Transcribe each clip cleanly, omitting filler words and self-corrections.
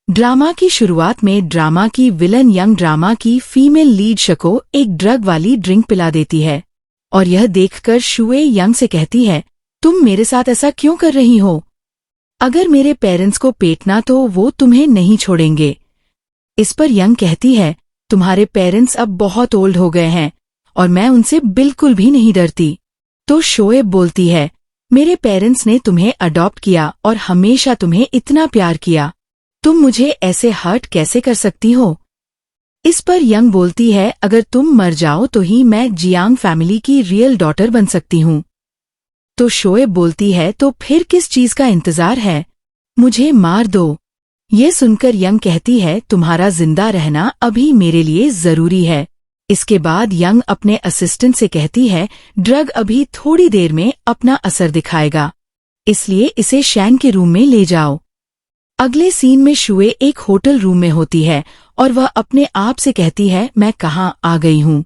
Drama की शुरुआत में ड्रामा की विलन यंग ड्रामा की फीमेल लीड श को एक ड्रग वाली ड्रिंक पिला देती है और यह देखकर शुए यंग से कहती है, तुम मेरे साथ ऐसा क्यों कर रही हो? अगर मेरे पेरेंट्स को पेटना तो वो तुम्हें नहीं छोड़ेंगे। इस पर यंग कहती है, तुम्हारे पेरेंट्स अब बहुत ओल्ड हो गए हैं और मैं उनसे बिल्कुल भी नहीं डरती। तो शोएब बोलती है, मेरे पेरेंट्स ने तुम्हें अडॉप्ट किया और हमेशा तुम्हें इतना प्यार किया, तुम मुझे ऐसे हर्ट कैसे कर सकती हो? इस पर यंग बोलती है, अगर तुम मर जाओ तो ही मैं जियांग फैमिली की रियल डॉटर बन सकती हूँ। तो शोएब बोलती है, तो फिर किस चीज का इंतजार है? मुझे मार दो। ये सुनकर यंग कहती है, तुम्हारा जिंदा रहना अभी मेरे लिए जरूरी है। इसके बाद यंग अपने असिस्टेंट से कहती है, ड्रग अभी थोड़ी देर में अपना असर दिखाएगा, इसलिए इसे शैन के रूम में ले जाओ। अगले सीन में शुए एक होटल रूम में होती है और वह अपने आप से कहती है, मैं कहाँ आ गई हूँ।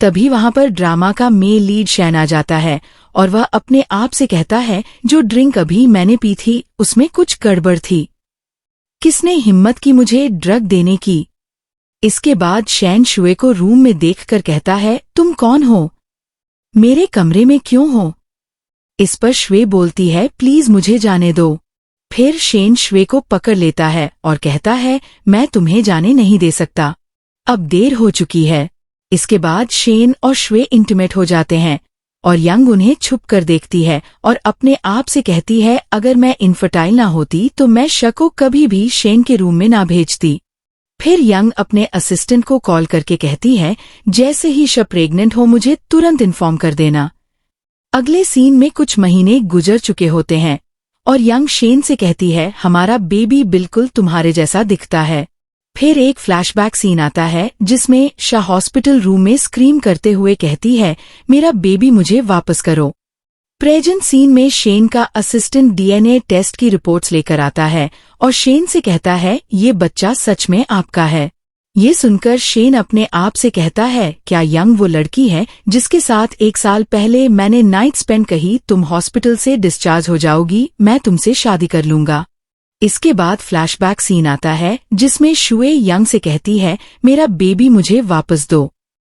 तभी वहां पर ड्रामा का मेल लीड शैन आ जाता है और वह अपने आप से कहता है, जो ड्रिंक अभी मैंने पी थी उसमें कुछ गड़बड़ थी। किसने हिम्मत की मुझे ड्रग देने की? इसके बाद शैन शुए को रूम में देखकर कहता है, तुम कौन हो? मेरे कमरे में क्यों हो? इस पर शुए बोलती है, प्लीज मुझे जाने दो। फिर शेन शुए को पकड़ लेता है और कहता है, मैं तुम्हें जाने नहीं दे सकता, अब देर हो चुकी है। इसके बाद शेन और शुए इंटीमेट हो जाते हैं और यंग उन्हें छुप कर देखती है और अपने आप से कहती है, अगर मैं इनफर्टाइल ना होती तो मैं शक को कभी भी शेन के रूम में ना भेजती। फिर यंग अपने असिस्टेंट को कॉल करके कहती है, जैसे ही श प्रेग्नेंट हो मुझे तुरंत इन्फॉर्म कर देना। अगले सीन में कुछ महीने गुजर चुके होते हैं और यंग शेन से कहती है, हमारा बेबी बिल्कुल तुम्हारे जैसा दिखता है। फिर एक फ्लैशबैक सीन आता है जिसमें शाह हॉस्पिटल रूम में स्क्रीम करते हुए कहती है, मेरा बेबी मुझे वापस करो। प्रेजेंट सीन में शेन का असिस्टेंट डीएनए टेस्ट की रिपोर्ट्स लेकर आता है और शेन से कहता है, ये बच्चा सच में आपका है। ये सुनकर शेन अपने आप से कहता है, क्या यंग वो लड़की है जिसके साथ 1 साल पहले मैंने नाइट स्पेंड कही, तुम हॉस्पिटल से डिस्चार्ज हो जाओगी, मैं तुमसे शादी कर लूंगा। इसके बाद फ्लैशबैक सीन आता है जिसमें शुए यंग से कहती है, मेरा बेबी मुझे वापस दो।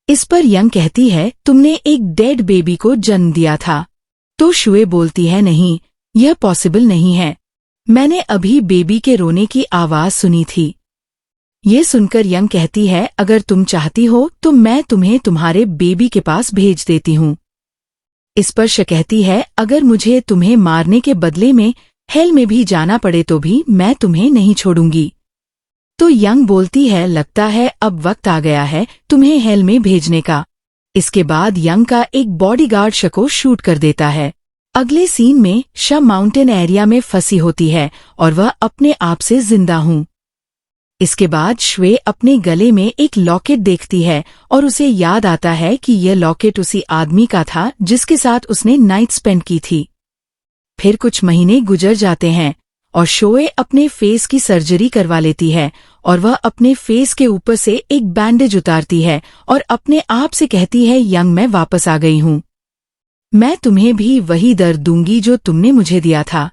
इस पर यंग कहती है, तुमने एक डेड बेबी को जन्म दिया था। तो शुए बोलती है, नहीं, यह पॉसिबल नहीं है, मैंने अभी बेबी के रोने की आवाज सुनी थी। ये सुनकर यंग कहती है, अगर तुम चाहती हो तो मैं तुम्हें तुम्हारे बेबी के पास भेज देती हूँ। इस पर श कहती है, अगर मुझे तुम्हें मारने के बदले में हेल में भी जाना पड़े तो भी मैं तुम्हें नहीं छोड़ूंगी। तो यंग बोलती है, लगता है अब वक्त आ गया है तुम्हें हेल में भेजने का। इसके बाद यंग का एक बॉडीगार्ड श को शूट कर देता है। अगले सीन में श माउंटेन एरिया में फंसी होती है और वह अपने आप से जिंदा हूँ। इसके बाद शुए अपने गले में एक लॉकेट देखती है और उसे याद आता है कि यह लॉकेट उसी आदमी का था जिसके साथ उसने नाइट स्पेंड की थी। फिर कुछ महीने गुजर जाते हैं और शोए अपने फेस की सर्जरी करवा लेती है और वह अपने फेस के ऊपर से एक बैंडेज उतारती है और अपने आप से कहती है, यंग मैं वापस आ गई हूँ, मैं तुम्हें भी वही दर्द दूंगी जो तुमने मुझे दिया था।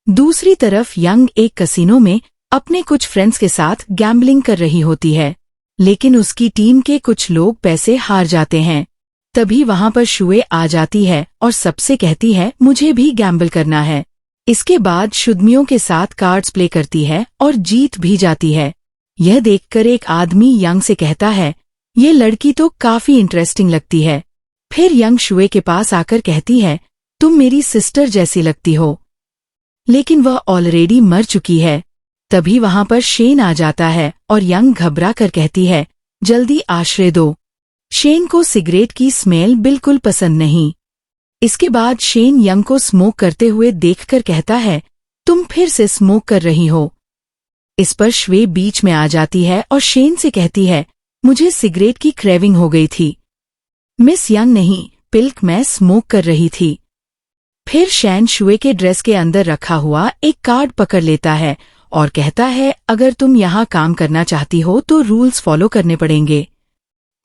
दूसरी तरफ यंग एक कसिनो में अपने कुछ फ्रेंड्स के साथ गैम्बलिंग कर रही होती है, लेकिन उसकी टीम के कुछ लोग पैसे हार जाते हैं। तभी वहां पर शुए आ जाती है और सबसे कहती है, मुझे भी गैम्बल करना है। इसके बाद शुद्मियों के साथ कार्ड्स प्ले करती है और जीत भी जाती है। यह देखकर एक आदमी यंग से कहता है, ये लड़की तो काफी इंटरेस्टिंग लगती है। फिर यंग शुए के पास आकर कहती है, तुम मेरी सिस्टर जैसी लगती हो, लेकिन वह ऑलरेडी मर चुकी है। तभी वहां पर शेन आ जाता है और यंग घबरा कर कहती है, जल्दी आश्रय दो। शेन को सिगरेट की स्मेल बिल्कुल पसंद नहीं। इसके बाद शेन यंग को स्मोक करते हुए देखकर कहता है, तुम फिर से स्मोक कर रही हो। इस पर शुए बीच में आ जाती है और शेन से कहती है, मुझे सिगरेट की क्रेविंग हो गई थी। मिस यंग नहीं, पिल्क मैं स्मोक कर रही थी। फिर शैन शुए के ड्रेस के अंदर रखा हुआ एक कार्ड पकड़ लेता है और कहता है, अगर तुम यहाँ काम करना चाहती हो तो रूल्स फॉलो करने पड़ेंगे।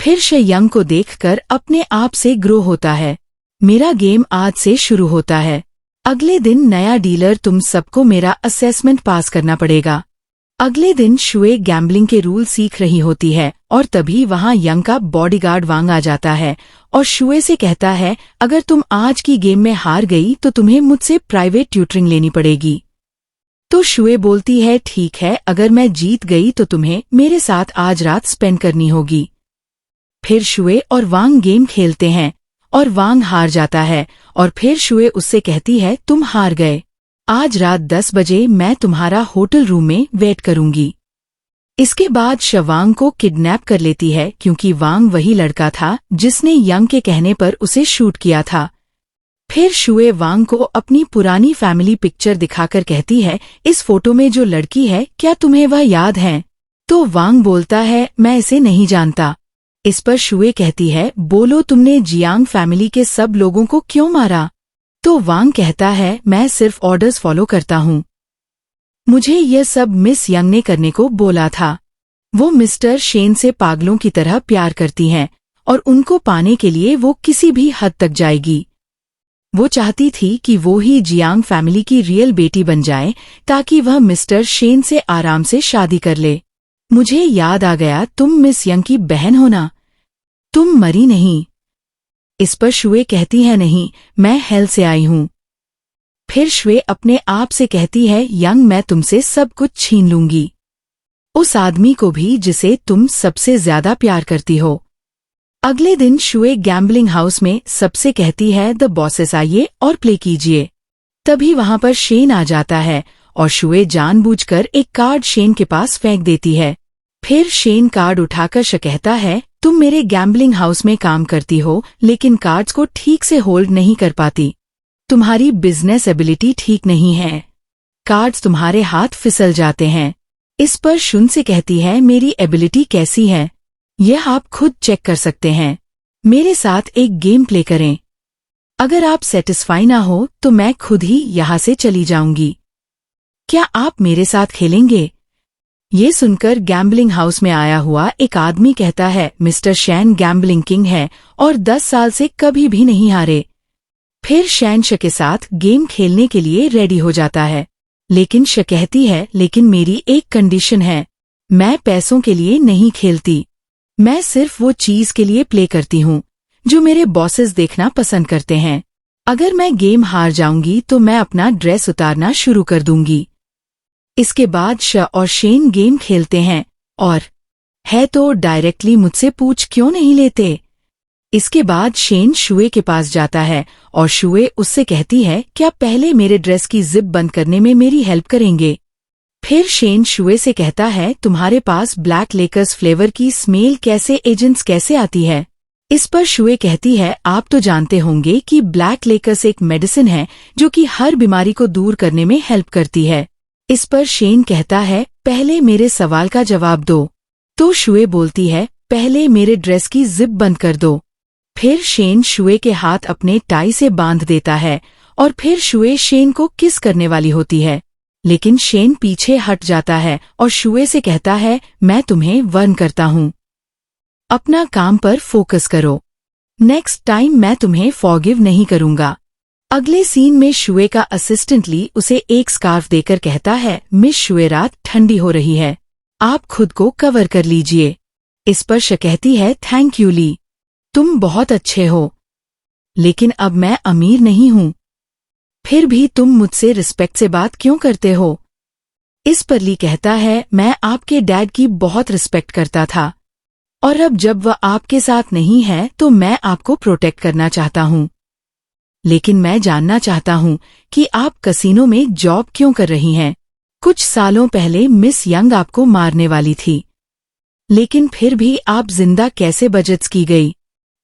फिर शे यंग को देखकर अपने आप से ग्रो होता है, मेरा गेम आज से शुरू होता है। अगले दिन नया डीलर, तुम सबको मेरा असेसमेंट पास करना पड़ेगा। अगले दिन शुए गैम्बलिंग के रूल सीख रही होती है और तभी वहां यंग का बॉडीगार्ड वांग आ जाता है और शुए से कहता है, अगर तुम आज की गेम में हार गई तो तुम्हें मुझसे प्राइवेट ट्यूटरिंग लेनी पड़ेगी। तो शुए बोलती है, ठीक है, अगर मैं जीत गई तो तुम्हें मेरे साथ आज रात स्पेंड करनी होगी। फिर शुए और वांग गेम खेलते हैं और वांग हार जाता है और फिर शुए उससे कहती है, तुम हार गए, आज रात 10 बजे मैं तुम्हारा होटल रूम में वेट करूंगी। इसके बाद शवांग को किडनैप कर लेती है क्योंकि वांग वही लड़का था जिसने यंग के कहने पर उसे शूट किया था। फिर शुए वांग को अपनी पुरानी फैमिली पिक्चर दिखाकर कहती है, इस फोटो में जो लड़की है क्या तुम्हें वह याद है? तो वांग बोलता है, मैं इसे नहीं जानता। इस पर शुए कहती है, बोलो तुमने जियांग फैमिली के सब लोगों को क्यों मारा? तो वांग कहता है, मैं सिर्फ ऑर्डर्स फॉलो करता हूँ, मुझे यह सब मिस यंग ने करने को बोला था। वो मिस्टर शेन से पागलों की तरह प्यार करती हैं और उनको पाने के लिए वो किसी भी हद तक जाएगी। वो चाहती थी कि वो ही जियांग फैमिली की रियल बेटी बन जाए ताकि वह मिस्टर शेन से आराम से शादी कर ले। मुझे याद आ गया, तुम मिस यंग की बहन हो ना, तुम मरी नहीं। इस पर शुए कहती है, नहीं, मैं हेल से आई हूँ। फिर शुए अपने आप से कहती है, यंग, मैं तुमसे सब कुछ छीन लूंगी, उस आदमी को भी जिसे तुम सबसे ज्यादा प्यार करती हो। अगले दिन शुए गैम्बलिंग हाउस में सबसे कहती है, द बॉसेस आइए और प्ले कीजिए। तभी वहां पर शेन आ जाता है और शुए जानबूझकर एक कार्ड शेन के पास फेंक देती है। फिर शेन कार्ड उठाकर कहता है, तुम मेरे गैम्बलिंग हाउस में काम करती हो लेकिन कार्ड्स को ठीक से होल्ड नहीं कर पाती, तुम्हारी बिजनेस एबिलिटी ठीक नहीं है, कार्ड्स तुम्हारे हाथ फिसल जाते हैं। इस पर शुन से कहती है, मेरी एबिलिटी कैसी है यह आप खुद चेक कर सकते हैं, मेरे साथ एक गेम प्ले करें, अगर आप सेटिस्फाई ना हो तो मैं खुद ही यहाँ से चली जाऊंगी, क्या आप मेरे साथ खेलेंगे? ये सुनकर गैम्बलिंग हाउस में आया हुआ एक आदमी कहता है, मिस्टर शैन गैम्बलिंग किंग है और 10 साल से कभी भी नहीं हारे। फिर शैन श के साथ गेम खेलने के लिए रेडी हो जाता है, लेकिन श कहती है, लेकिन मेरी एक कंडीशन है, मैं पैसों के लिए नहीं खेलती, मैं सिर्फ वो चीज के लिए प्ले करती हूँ जो मेरे बॉसेस देखना पसंद करते हैं, अगर मैं गेम हार जाऊंगी तो मैं अपना ड्रेस उतारना शुरू कर दूंगी। इसके बाद श और शेन गेम खेलते हैं और है तो डायरेक्टली मुझसे पूछ क्यों नहीं लेते। इसके बाद शेन शुए के पास जाता है और शुए उससे कहती है, क्या पहले मेरे ड्रेस की जिप बंद करने में मेरी हेल्प करेंगे? फिर शेन शुए से कहता है, तुम्हारे पास ब्लैक लेकर्स फ्लेवर की स्मेल कैसे एजेंट्स कैसे आती है? इस पर शुए कहती है, आप तो जानते होंगे कि ब्लैक लेकर्स एक मेडिसिन है जो कि हर बीमारी को दूर करने में हेल्प करती है। इस पर शेन कहता है, पहले मेरे सवाल का जवाब दो। तो शुए बोलती है, पहले मेरे ड्रेस की जिप बंद कर दो। फिर शेन शुए के हाथ अपने टाई से बांध देता है और फिर शुए शेन को किस करने वाली होती है, लेकिन शेन पीछे हट जाता है और शुए से कहता है, मैं तुम्हें वार्न करता हूँ, अपना काम पर फोकस करो, नेक्स्ट टाइम मैं तुम्हें फॉरगिव नहीं करूंगा। अगले सीन में शुए का असिस्टेंट ली उसे एक स्कार्फ देकर कहता है, मिस शुए, रात ठंडी हो रही है, आप खुद को कवर कर लीजिए। इस पर श कहती है, थैंक यू ली, तुम बहुत अच्छे हो, लेकिन अब मैं अमीर नहीं हूँ, फिर भी तुम मुझसे रिस्पेक्ट से बात क्यों करते हो? इस पर ली कहता है, मैं आपके डैड की बहुत रिस्पेक्ट करता था और अब जब वह आपके साथ नहीं है तो मैं आपको प्रोटेक्ट करना चाहता हूँ, लेकिन मैं जानना चाहता हूँ कि आप कसीनो में जॉब क्यों कर रही हैं? कुछ सालों पहले मिस यंग आपको मारने वाली थी, लेकिन फिर भी आप जिंदा कैसे बचत की गई?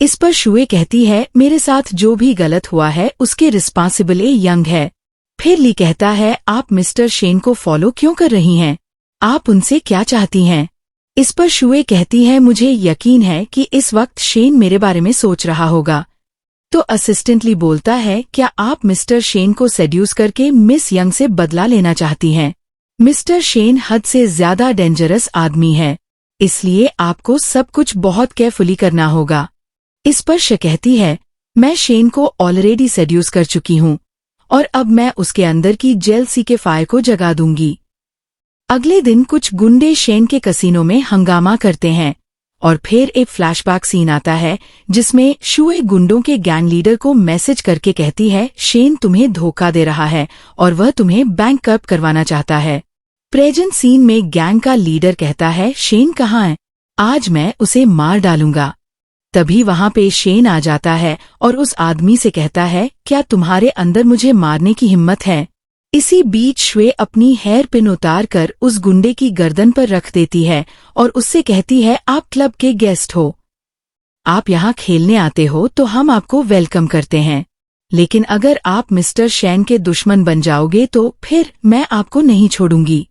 इस पर शुए कहती है, मेरे साथ जो भी गलत हुआ है उसके रिस्पॉन्सिबल यंग है। फिर ली कहता है, आप मिस्टर शेन को फॉलो क्यों कर रही हैं? आप उनसे क्या चाहती हैं? इस पर शुए कहती है, मुझे यकीन है कि इस वक्त शेन मेरे बारे में सोच रहा होगा। तो असिस्टेंटली बोलता है, क्या आप मिस्टर शेन को सेड्यूस करके मिस यंग से बदला लेना चाहती हैं? मिस्टर शेन हद से ज्यादा डेंजरस आदमी है, इसलिए आपको सब कुछ बहुत केयरफुली करना होगा। इस पर श कहती है, मैं शेन को ऑलरेडी सेड्यूस कर चुकी हूँ और अब मैं उसके अंदर की जेलसी के फायर को जगा दूंगी। अगले दिन कुछ गुंडे शेन के कसीनो में हंगामा करते हैं और फिर एक फ्लैशबैक सीन आता है जिसमें शुए गुंडों के गैंग लीडर को मैसेज करके कहती है शेन तुम्हें धोखा दे रहा है और वह तुम्हें बैंकरप्ट करवाना चाहता है। प्रेजेंट सीन में गैंग का लीडर कहता है शेन कहाँ है, आज मैं उसे मार डालूंगा। तभी वहां पे शेन आ जाता है और उस आदमी से कहता है क्या तुम्हारे अंदर मुझे मारने की हिम्मत है। इसी बीच श्वे अपनी हेयर पिन उतार कर उस गुंडे की गर्दन पर रख देती है और उससे कहती है आप क्लब के गेस्ट हो, आप यहाँ खेलने आते हो तो हम आपको वेलकम करते हैं, लेकिन अगर आप मिस्टर शेन के दुश्मन बन जाओगे तो फिर मैं आपको नहीं छोड़ूंगी।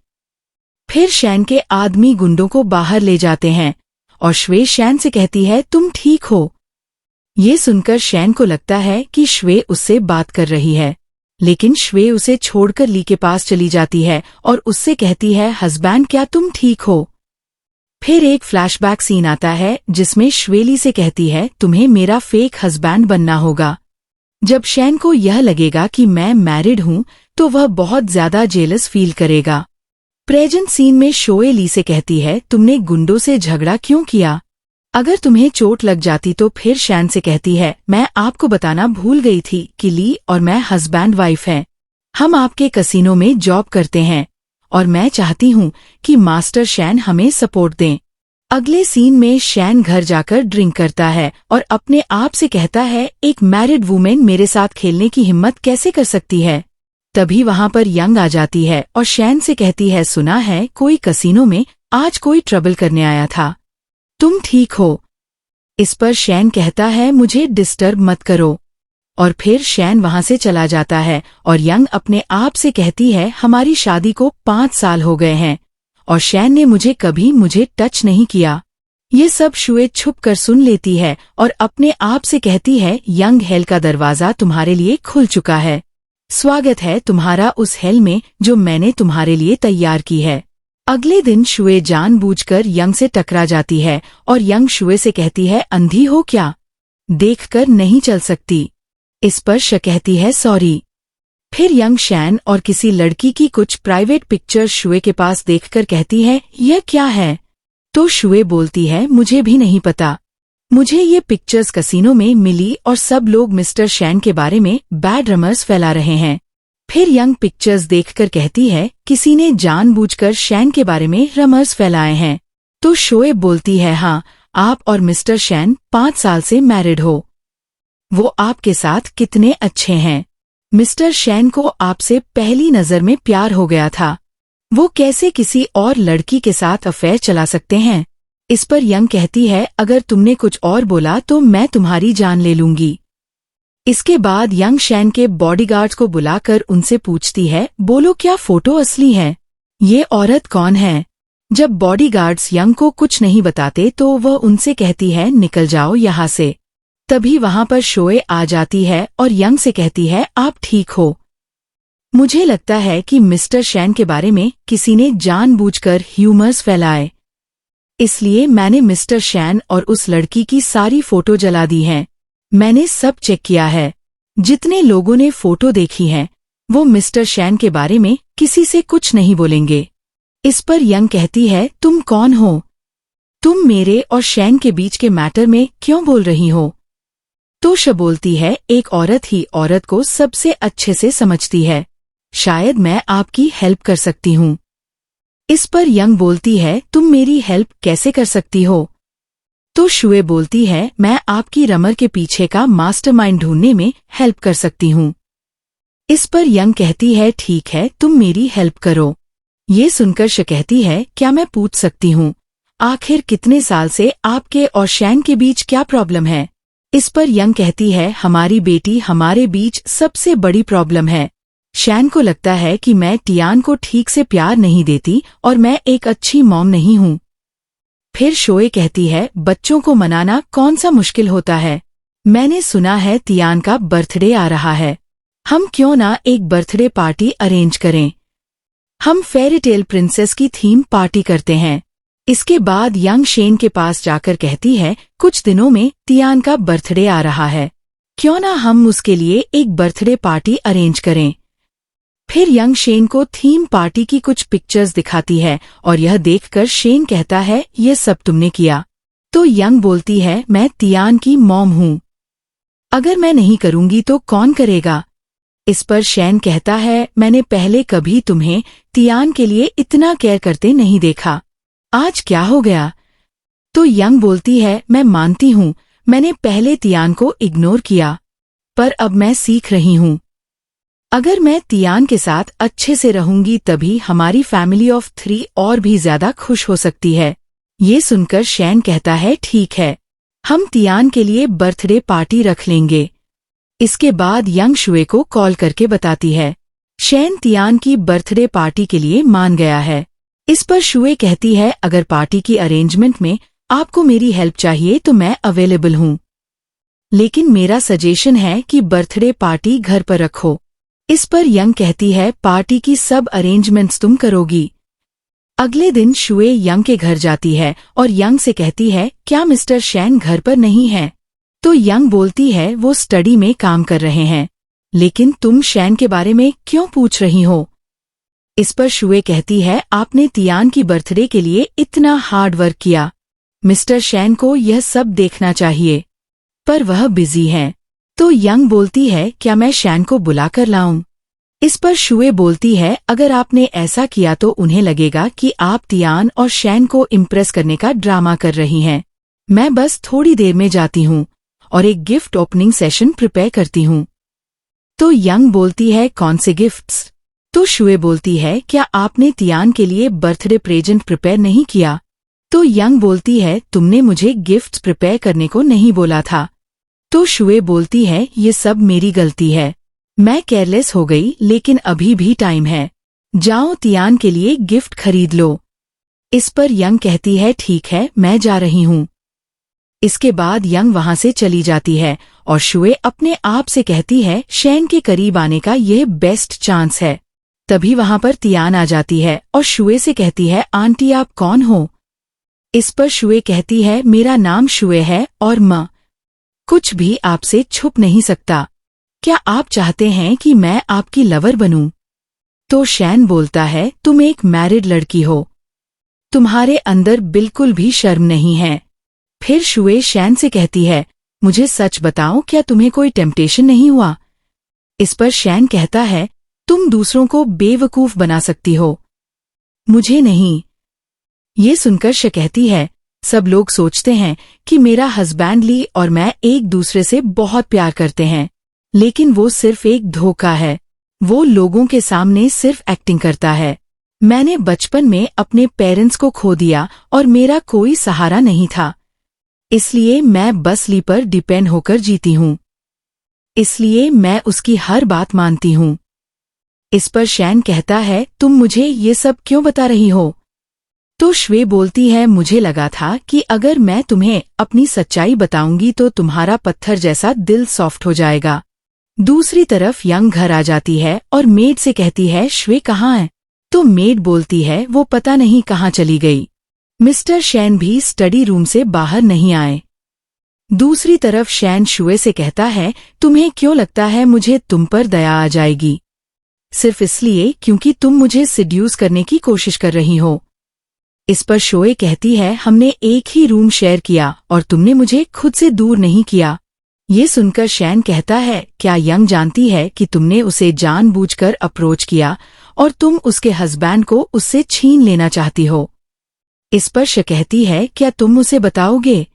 फिर शेन के आदमी गुंडों को बाहर ले जाते हैं और श्वे शेन से कहती है तुम ठीक हो। ये सुनकर शेन को लगता है कि श्वे उससे बात कर रही है, लेकिन श्वे उसे छोड़कर ली के पास चली जाती है और उससे कहती है हस्बैंड क्या तुम ठीक हो। फिर एक फ्लैशबैक सीन आता है जिसमें श्वे ली से कहती है तुम्हें मेरा फेक हस्बैंड बनना होगा। जब शेन को यह लगेगा कि मैं मैरिड हूं तो वह बहुत ज्यादा जेलस फील करेगा। प्रेजेंट सीन में शोए ली से कहती है तुमने गुंडों से झगड़ा क्यों किया, अगर तुम्हें चोट लग जाती तो फिर शेन से कहती है मैं आपको बताना भूल गई थी कि ली और मैं हस्बैंड वाइफ हैं, हम आपके कसीनो में जॉब करते हैं और मैं चाहती हूँ कि मास्टर शेन हमें सपोर्ट दें। अगले सीन में शेन घर जाकर ड्रिंक करता है और अपने आप से कहता है एक मैरिड वुमेन मेरे साथ खेलने की हिम्मत कैसे कर सकती है। तभी वहां पर यंग आ जाती है और शेन से कहती है सुना है कोई कसीनो में आज कोई ट्रबल करने आया था, तुम ठीक हो। इस पर शेन कहता है मुझे डिस्टर्ब मत करो और फिर शेन वहां से चला जाता है और यंग अपने आप से कहती है हमारी शादी को 5 साल हो गए हैं और शेन ने मुझे टच नहीं किया। ये सब शुए छुप कर सुन लेती है और अपने आप से कहती है यंग हेल का दरवाजा तुम्हारे लिए खुल चुका है, स्वागत है तुम्हारा उस हेल में जो मैंने तुम्हारे लिए तैयार की है। अगले दिन शुए जानबूझकर यंग से टकरा जाती है और यंग शुए से कहती है अंधी हो क्या, देखकर नहीं चल सकती। इस पर श कहती है सॉरी। फिर यंग शेन और किसी लड़की की कुछ प्राइवेट पिक्चर्स शुए के पास देखकर कहती है यह क्या है, तो शुए बोलती है मुझे भी नहीं पता, मुझे ये पिक्चर्स कसीनो में मिली और सब लोग मिस्टर शेन के बारे में बैड रमर्स फैला रहे हैं। फिर यंग पिक्चर्स देखकर कहती है किसी ने जानबूझकर शेन के बारे में रमर्स फैलाए हैं, तो शोए बोलती है हाँ आप और मिस्टर शेन 5 साल से मैरिड हो, वो आपके साथ कितने अच्छे हैं, मिस्टर शेन को आपसे पहली नजर में प्यार हो गया था, वो कैसे किसी और लड़की के साथ अफेयर चला सकते हैं। इस पर यंग कहती है अगर तुमने कुछ और बोला तो मैं तुम्हारी जान ले लूंगी। इसके बाद यंग शेन के बॉडीगार्ड्स को बुलाकर उनसे पूछती है बोलो क्या फोटो असली है, ये औरत कौन है। जब बॉडीगार्ड्स यंग को कुछ नहीं बताते तो वह उनसे कहती है निकल जाओ यहाँ से। तभी वहां पर शोए आ जाती है और यंग से कहती है आप ठीक हो, मुझे लगता है कि मिस्टर शेन के बारे में किसी ने जानबूझकर ह्यूमर्स फैलाए, इसलिए मैंने मिस्टर शेन और उस लड़की की सारी फोटो जला दी हैं। मैंने सब चेक किया है, जितने लोगों ने फोटो देखी हैं वो मिस्टर शेन के बारे में किसी से कुछ नहीं बोलेंगे। इस पर यंग कहती है तुम कौन हो, तुम मेरे और शेन के बीच के मैटर में क्यों बोल रही हो। तो श बोलती है एक औरत ही औरत को सबसे अच्छे से समझती है, शायद मैं आपकी हेल्प कर सकती हूँ। इस पर यंग बोलती है तुम मेरी हेल्प कैसे कर सकती हो। तो शुए बोलती है मैं आपकी रमर के पीछे का मास्टरमाइंड ढूंढने में हेल्प कर सकती हूँ। इस पर यंग कहती है ठीक है तुम मेरी हेल्प करो। ये सुनकर श कहती है क्या मैं पूछ सकती हूँ आखिर कितने साल से आपके और शेन के बीच क्या प्रॉब्लम है। इस पर यंग कहती है हमारी बेटी हमारे बीच सबसे बड़ी प्रॉब्लम है। शेन को लगता है कि मैं टियान को ठीक से प्यार नहीं देती और मैं एक अच्छी मॉम नहीं हूँ। फिर शोए कहती है बच्चों को मनाना कौन सा मुश्किल होता है, मैंने सुना है टियान का बर्थडे आ रहा है, हम क्यों ना एक बर्थडे पार्टी अरेंज करें, हम फेरी टेल प्रिंसेस की थीम पार्टी करते हैं। इसके बाद यंग शेन के पास जाकर कहती है कुछ दिनों में टियान का बर्थडे आ रहा है, क्यों ना हम उसके लिए एक बर्थडे पार्टी अरेंज करें। फिर यंग शेन को थीम पार्टी की कुछ पिक्चर्स दिखाती है और यह देखकर शेन कहता है, ये सब तुमने किया? तो यंग बोलती है, मैं तियान की मॉम हूँ। अगर मैं नहीं करूंगी तो कौन करेगा? इस पर शेन कहता है, मैंने पहले कभी तुम्हें तियान के लिए इतना केयर करते नहीं देखा। आज क्या हो गया? तो यंग बोलती है, मैं मानती हूँ मैंने पहले तियान को इग्नोर किया, पर अब मैं सीख रही हूँ। अगर मैं तियान के साथ अच्छे से रहूंगी तभी हमारी फैमिली ऑफ 3 और भी ज्यादा खुश हो सकती है। ये सुनकर शेन कहता है, ठीक है, हम तियान के लिए बर्थडे पार्टी रख लेंगे। इसके बाद यंग शुए को कॉल करके बताती है। शेन तियान की बर्थडे पार्टी के लिए मान गया है। इस पर शुए कहती है, अगर पार्टी की अरेंजमेंट में आपको मेरी हेल्प चाहिए तो मैं अवेलेबल हूँ, लेकिन मेरा सजेशन है कि बर्थडे पार्टी घर पर रखो। इस पर यंग कहती है, पार्टी की सब अरेंजमेंट्स तुम करोगी। अगले दिन शुए यंग के घर जाती है और यंग से कहती है, क्या मिस्टर शेन घर पर नहीं है? तो यंग बोलती है, वो स्टडी में काम कर रहे हैं। लेकिन तुम शेन के बारे में क्यों पूछ रही हो? इस पर शुए कहती है, आपने तियान की बर्थडे के लिए इतना हार्ड वर्क किया, मिस्टर शेन को यह सब देखना चाहिए, पर वह बिजी हैं। तो यंग बोलती है, क्या मैं शेन को बुलाकर लाऊं? इस पर शुए बोलती है, अगर आपने ऐसा किया तो उन्हें लगेगा कि आप तियान और शेन को इम्प्रेस करने का ड्रामा कर रही हैं। मैं बस थोड़ी देर में जाती हूँ और एक गिफ्ट ओपनिंग सेशन प्रिपेयर करती हूँ। तो यंग बोलती है, कौन से गिफ्ट्स? तो शुए बोलती है, क्या आपने तियान के लिए बर्थडे प्रेजेंट प्रिपेयर नहीं किया? तो यंग बोलती है, तुमने मुझे गिफ्ट्स प्रिपेयर करने को नहीं बोला था। तो शुए बोलती है, ये सब मेरी गलती है, मैं केयरलेस हो गई, लेकिन अभी भी टाइम है, जाओ तियान के लिए गिफ्ट खरीद लो। इस पर यंग कहती है, ठीक है, मैं जा रही हूँ। इसके बाद यंग वहां से चली जाती है और शुए अपने आप से कहती है, शेन के करीब आने का यह बेस्ट चांस है। तभी वहां पर तियान आ जाती है और शुए से कहती है, आंटी आप कौन हो? इस पर शुए कहती है, मेरा नाम शुए है और मैं कुछ भी आपसे छुप नहीं सकता। क्या आप चाहते हैं कि मैं आपकी लवर बनूं? तो शेन बोलता है, तुम एक मैरिड लड़की हो, तुम्हारे अंदर बिल्कुल भी शर्म नहीं है। फिर शुए शेन से कहती है, मुझे सच बताओ, क्या तुम्हें कोई टेम्पटेशन नहीं हुआ? इस पर शेन कहता है, तुम दूसरों को बेवकूफ बना सकती हो, मुझे नहीं। ये सुनकर श कहती है, सब लोग सोचते हैं कि मेरा हस्बैंड ली और मैं एक दूसरे से बहुत प्यार करते हैं, लेकिन वो सिर्फ एक धोखा है, वो लोगों के सामने सिर्फ एक्टिंग करता है। मैंने बचपन में अपने पेरेंट्स को खो दिया और मेरा कोई सहारा नहीं था, इसलिए मैं बस ली पर डिपेंड होकर जीती हूँ, इसलिए मैं उसकी हर बात मानती हूँ। इस पर शेन कहता है, तुम मुझे ये सब क्यों बता रही हो? तो शुए बोलती है, मुझे लगा था कि अगर मैं तुम्हें अपनी सच्चाई बताऊंगी तो तुम्हारा पत्थर जैसा दिल सॉफ्ट हो जाएगा। दूसरी तरफ यंग घर आ जाती है और मेड से कहती है, शुए कहाँ है? तो मेड बोलती है, वो पता नहीं कहाँ चली गई। मिस्टर शेन भी स्टडी रूम से बाहर नहीं आए। दूसरी तरफ शेन शुए से कहता है, तुम्हें क्यों लगता है मुझे तुम पर दया आ जाएगी? सिर्फ इसलिए क्योंकि तुम मुझे सिड्यूस करने की कोशिश कर रही हो। इस पर शुए कहती है, हमने एक ही रूम शेयर किया और तुमने मुझे खुद से दूर नहीं किया। ये सुनकर शेन कहता है, क्या यंग जानती है कि तुमने उसे जानबूझकर अप्रोच किया और तुम उसके हस्बैंड को उससे छीन लेना चाहती हो? इस पर श कहती है, क्या तुम उसे बताओगे?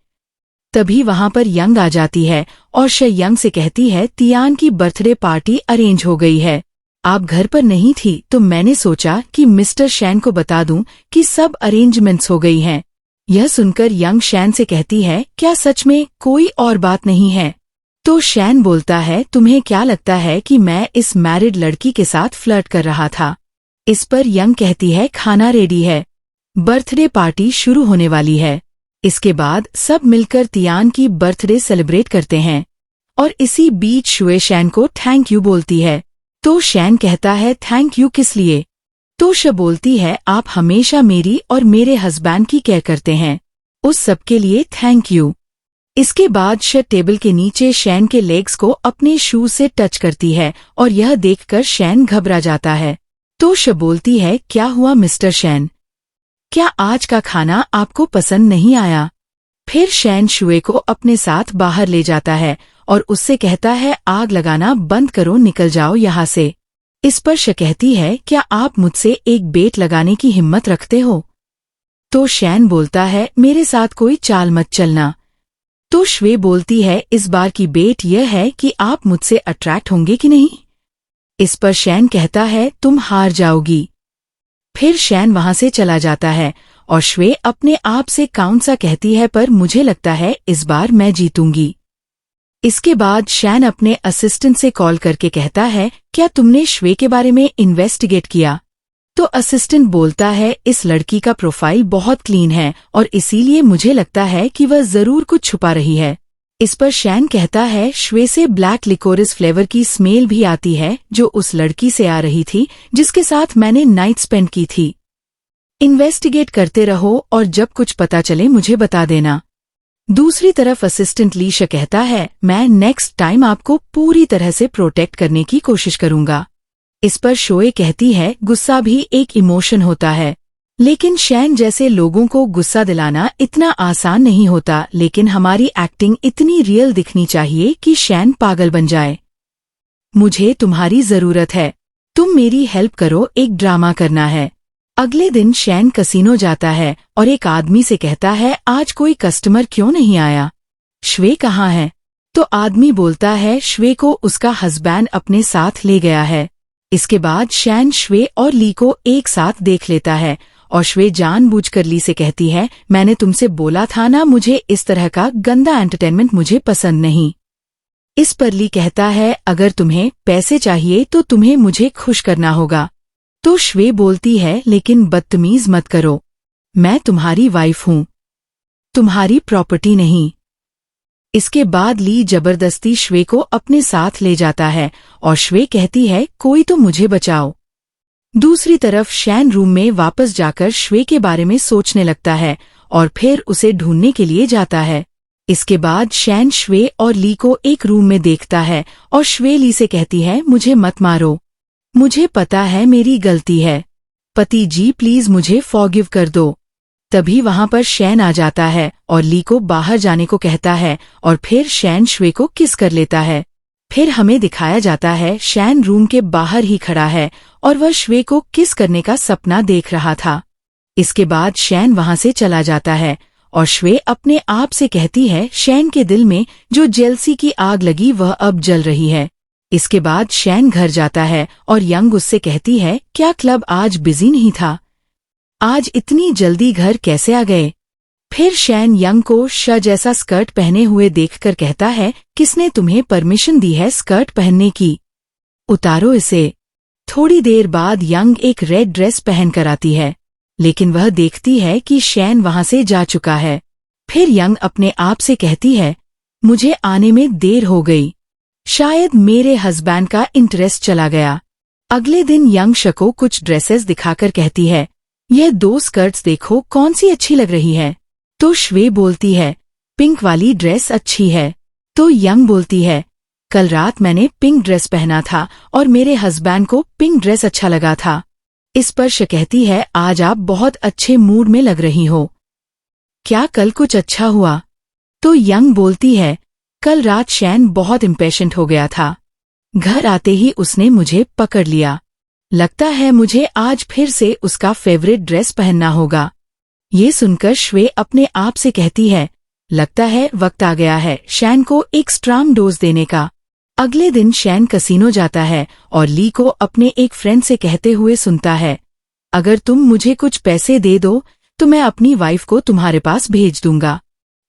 तभी वहां पर यंग आ जाती है और श यंग से कहती है, तियान की बर्थडे पार्टी अरेंज हो गई है, आप घर पर नहीं थी तो मैंने सोचा कि मिस्टर शेन को बता दूं कि सब अरेंजमेंट्स हो गई हैं। यह सुनकर यंग शेन से कहती है, क्या सच में कोई और बात नहीं है? तो शेन बोलता है, तुम्हें क्या लगता है कि मैं इस मैरिड लड़की के साथ फ्लर्ट कर रहा था? इस पर यंग कहती है, खाना रेडी है, बर्थडे पार्टी शुरू होने वाली है। इसके बाद सब मिलकर तियान की बर्थडे सेलिब्रेट करते हैं और इसी बीच शुए शेन को थैंक यू बोलती है। तो शेन कहता है, थैंक यू किस लिए? तो श बोलती है, आप हमेशा मेरी और मेरे हस्बैंड की केयर करते हैं, उस सब के लिए थैंक यू। इसके बाद श टेबल के नीचे शैन के लेग्स को अपने शूज से टच करती है और यह देखकर शैन घबरा जाता है। तो श बोलती है, क्या हुआ मिस्टर शैन, क्या आज का खाना आपको पसंद नहीं आया? फिर शैन शुए को अपने साथ बाहर ले जाता है और उससे कहता है, आग लगाना बंद करो, निकल जाओ यहाँ से। इस पर श कहती है, क्या आप मुझसे एक बेट लगाने की हिम्मत रखते हो? तो शैन बोलता है, मेरे साथ कोई चाल मत चलना। तो श्वे बोलती है, इस बार की बेट यह है कि आप मुझसे अट्रैक्ट होंगे कि नहीं? इस पर शैन कहता है, तुम हार जाओगी। फिर शैन वहां से चला जाता है और श्वे अपने आप से काउंट सा कहती है, पर मुझे लगता है इस बार मैं जीतूंगी। इसके बाद शैन अपने असिस्टेंट से कॉल करके कहता है, क्या तुमने श्वे के बारे में इन्वेस्टिगेट किया? तो असिस्टेंट बोलता है, इस लड़की का प्रोफाइल बहुत क्लीन है और इसीलिए मुझे लगता है कि वह जरूर कुछ छुपा रही है। इस पर शैन कहता है, श्वे से ब्लैक लिकोरिस फ्लेवर की स्मेल भी आती है जो उस लड़की से आ रही थी जिसके साथ मैंने नाइट स्पेंड की थी। इन्वेस्टिगेट करते रहो और जब कुछ पता चले मुझे बता देना। दूसरी तरफ असिस्टेंट लीशा कहता है, मैं नेक्स्ट टाइम आपको पूरी तरह से प्रोटेक्ट करने की कोशिश करूंगा। इस पर शोए कहती है, गुस्सा भी एक इमोशन होता है, लेकिन शैन जैसे लोगों को गुस्सा दिलाना इतना आसान नहीं होता, लेकिन हमारी एक्टिंग इतनी रियल दिखनी चाहिए कि शैन पागल बन जाए। मुझे तुम्हारी जरूरत है, तुम मेरी हेल्प करो, एक ड्रामा करना है। अगले दिन शैन कसिनो जाता है और एक आदमी से कहता है, आज कोई कस्टमर क्यों नहीं आया? श्वे कहाँ है? तो आदमी बोलता है, श्वे को उसका हस्बैंड अपने साथ ले गया है। इसके बाद शैन श्वे और ली को एक साथ देख लेता है और श्वे जानबूझकर ली से कहती है, मैंने तुमसे बोला था ना, मुझे इस तरह का गंदा एंटरटेनमेंट मुझे पसंद नहीं। इस पर ली कहता है, अगर तुम्हें पैसे चाहिए तो तुम्हें मुझे खुश करना होगा। तो श्वे बोलती है, लेकिन बदतमीज मत करो, मैं तुम्हारी वाइफ हूँ, तुम्हारी प्रॉपर्टी नहीं। इसके बाद ली जबरदस्ती श्वे को अपने साथ ले जाता है और श्वे कहती है, कोई तो मुझे बचाओ। दूसरी तरफ शैन रूम में वापस जाकर श्वे के बारे में सोचने लगता है और फिर उसे ढूंढने के लिए जाता है। इसके बाद शैन श्वे और ली को एक रूम में देखता है और श्वे ली से कहती है, मुझे मत मारो, मुझे पता है मेरी गलती है, पति जी प्लीज मुझे फॉरगिव कर दो। तभी वहां पर शैन आ जाता है और ली को बाहर जाने को कहता है और फिर शैन श्वे को किस कर लेता है। फिर हमें दिखाया जाता है शैन रूम के बाहर ही खड़ा है और वह श्वे को किस करने का सपना देख रहा था। इसके बाद शैन वहां से चला जाता है और श्वे अपने आप से कहती है, शैन के दिल में जो जेलसी की आग लगी वह अब जल रही है। इसके बाद शैन घर जाता है और यंग उससे कहती है, क्या क्लब आज बिजी नहीं था? आज इतनी जल्दी घर कैसे आ गए? फिर शैन यंग को श जैसा स्कर्ट पहने हुए देखकर कहता है, किसने तुम्हें परमिशन दी है स्कर्ट पहनने की? उतारो इसे। थोड़ी देर बाद यंग एक रेड ड्रेस पहनकर आती है, लेकिन वह देखती है कि शैन वहां से जा चुका है। फिर यंग अपने आप से कहती है, मुझे आने में देर हो गई, शायद मेरे हस्बैंड का इंटरेस्ट चला गया। अगले दिन यंग श को कुछ ड्रेसेस दिखाकर कहती है, यह 2 स्कर्ट्स देखो, कौन सी अच्छी लग रही है? तो श्वे बोलती है, पिंक वाली ड्रेस अच्छी है। तो यंग बोलती है, कल रात मैंने पिंक ड्रेस पहना था और मेरे हस्बैंड को पिंक ड्रेस अच्छा लगा था। इस पर श कहती है, आज आप बहुत अच्छे मूड में लग रही हो, क्या कल कुछ अच्छा हुआ? तो यंग बोलती है, कल रात शैन बहुत इम्पेशेंट हो गया था, घर आते ही उसने मुझे पकड़ लिया, लगता है मुझे आज फिर से उसका फेवरेट ड्रेस पहनना होगा। ये सुनकर श्वे अपने आप से कहती है, लगता है वक्त आ गया है शैन को एक स्ट्रांग डोज देने का। अगले दिन शैन कसिनो जाता है और ली को अपने एक फ्रेंड से कहते हुए सुनता है, अगर तुम मुझे कुछ पैसे दे दो तो मैं अपनी वाइफ को तुम्हारे पास भेज दूंगा,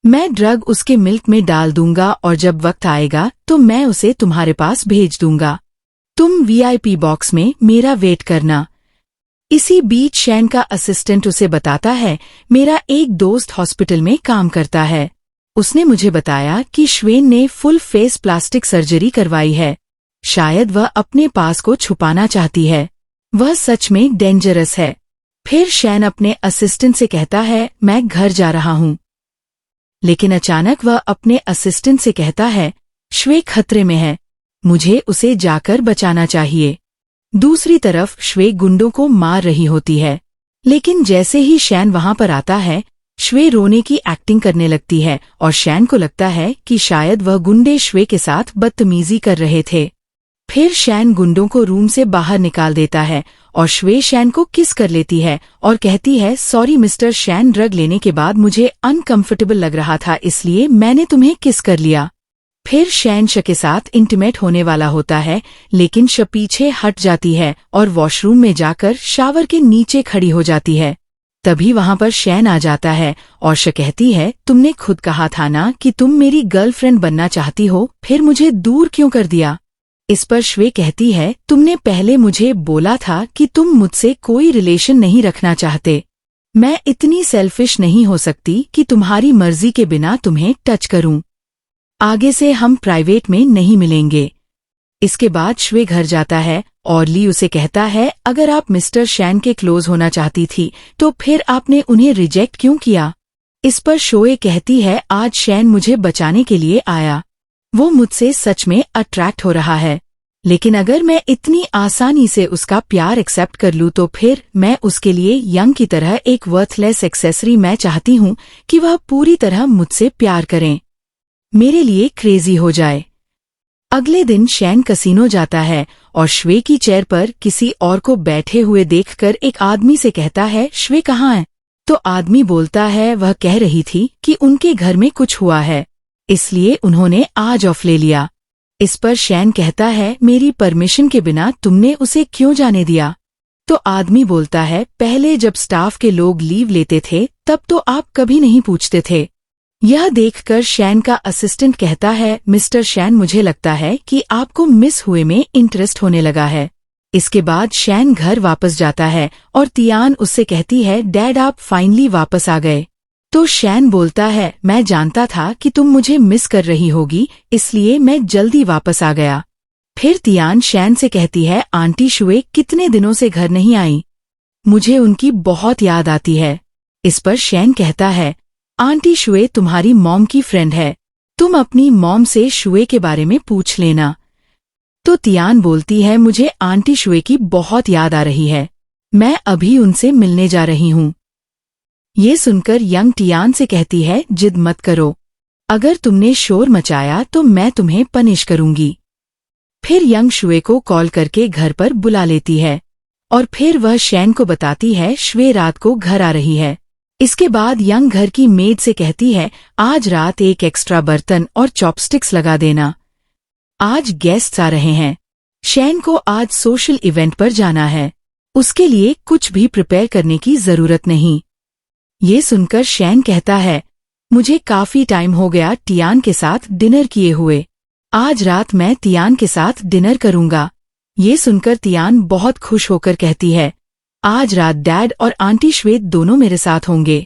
मैं ड्रग उसके मिल्क में डाल दूंगा और जब वक्त आएगा तो मैं उसे तुम्हारे पास भेज दूंगा, तुम वीआईपी बॉक्स में मेरा वेट करना। इसी बीच शैन का असिस्टेंट उसे बताता है, मेरा एक दोस्त हॉस्पिटल में काम करता है, उसने मुझे बताया कि श्वेन ने फुल फेस प्लास्टिक सर्जरी करवाई है, शायद वह अपने पास को छुपाना चाहती है, वह सच में डेंजरस है। फिर शैन अपने असिस्टेंट से कहता है, मैं घर जा रहा हूँ, लेकिन अचानक वह अपने असिस्टेंट से कहता है, श्वे खतरे में है, मुझे उसे जाकर बचाना चाहिए। दूसरी तरफ श्वे गुंडों को मार रही होती है, लेकिन जैसे ही शैन वहां पर आता है, श्वे रोने की एक्टिंग करने लगती है और शैन को लगता है कि शायद वह गुंडे श्वे के साथ बदतमीजी कर रहे थे। फिर शैन गुंडों को रूम से बाहर निकाल देता है और श्वे शैन को किस कर लेती है और कहती है, सॉरी मिस्टर शैन, ड्रग लेने के बाद मुझे अनकंफर्टेबल लग रहा था, इसलिए मैंने तुम्हें किस कर लिया। फिर शैन श के साथ इंटीमेट होने वाला होता है, लेकिन श पीछे हट जाती है और वॉशरूम में जाकर शावर के नीचे खड़ी हो जाती है। तभी वहां पर शैन आ जाता है और श कहती है, तुमने खुद कहा था ना कि तुम मेरी गर्लफ्रेंड बनना चाहती हो, फिर मुझे दूर क्यों कर दिया। इस पर श्वे कहती है, तुमने पहले मुझे बोला था कि तुम मुझसे कोई रिलेशन नहीं रखना चाहते। मैं इतनी सेल्फिश नहीं हो सकती कि तुम्हारी मर्जी के बिना तुम्हें टच करूं। आगे से हम प्राइवेट में नहीं मिलेंगे। इसके बाद श्वे घर जाता है और ली उसे कहता है, अगर आप मिस्टर शैन के क्लोज होना चाहती थी तो फिर आपने उन्हें रिजेक्ट क्यों किया। इस पर शोए कहती है, आज शैन मुझे बचाने के लिए आया, वो मुझसे सच में अट्रैक्ट हो रहा है, लेकिन अगर मैं इतनी आसानी से उसका प्यार एक्सेप्ट कर लूं तो फिर मैं उसके लिए यंग की तरह एक वर्थलेस एक्सेसरी। मैं चाहती हूं कि वह पूरी तरह मुझसे प्यार करें, मेरे लिए क्रेजी हो जाए। अगले दिन शैन कसीनो जाता है और श्वे की चेयर पर किसी और को बैठे हुए देखकर एक आदमी से कहता है, श्वे कहाँ है। तो आदमी बोलता है, वह कह रही थी कि उनके घर में कुछ हुआ है, इसलिए उन्होंने आज ऑफ ले लिया। इस पर शैन कहता है, मेरी परमिशन के बिना तुमने उसे क्यों जाने दिया। तो आदमी बोलता है, पहले जब स्टाफ के लोग लीव लेते थे तब तो आप कभी नहीं पूछते थे। यह देखकर शैन का असिस्टेंट कहता है, मिस्टर शैन, मुझे लगता है कि आपको मिस हुए में इंटरेस्ट होने लगा है। इसके बाद शैन घर वापस जाता है और तियान उससे कहती है, डैड आप फाइनली वापस आ गए। तो शैन बोलता है, मैं जानता था कि तुम मुझे मिस कर रही होगी, इसलिए मैं जल्दी वापस आ गया। फिर तियान शैन से कहती है, आंटी शुए कितने दिनों से घर नहीं आई, मुझे उनकी बहुत याद आती है। इस पर शैन कहता है, आंटी शुए तुम्हारी मॉम की फ्रेंड है, तुम अपनी मॉम से शुए के बारे में पूछ लेना। तो तियान बोलती है, मुझे आंटी शुए की बहुत याद आ रही है, मैं अभी उनसे मिलने जा रही हूँ। ये सुनकर यंग तियान से कहती है, जिद मत करो, अगर तुमने शोर मचाया तो मैं तुम्हें पनिश करूंगी। फिर यंग शुए को कॉल करके घर पर बुला लेती है और फिर वह शैन को बताती है, श्वे रात को घर आ रही है। इसके बाद यंग घर की मेड से कहती है, आज रात एक एक्स्ट्रा बर्तन और चॉपस्टिक्स लगा देना, आज गेस्ट्स आ रहे हैं। शैन को आज सोशल इवेंट पर जाना है, उसके लिए कुछ भी प्रिपेयर करने की जरूरत नहीं। ये सुनकर शैन कहता है, मुझे काफी टाइम हो गया तियान के साथ डिनर किए हुए, आज रात मैं तियान के साथ डिनर करूंगा। ये सुनकर तियान बहुत खुश होकर कहती है, आज रात डैड और आंटी श्वेत दोनों मेरे साथ होंगे।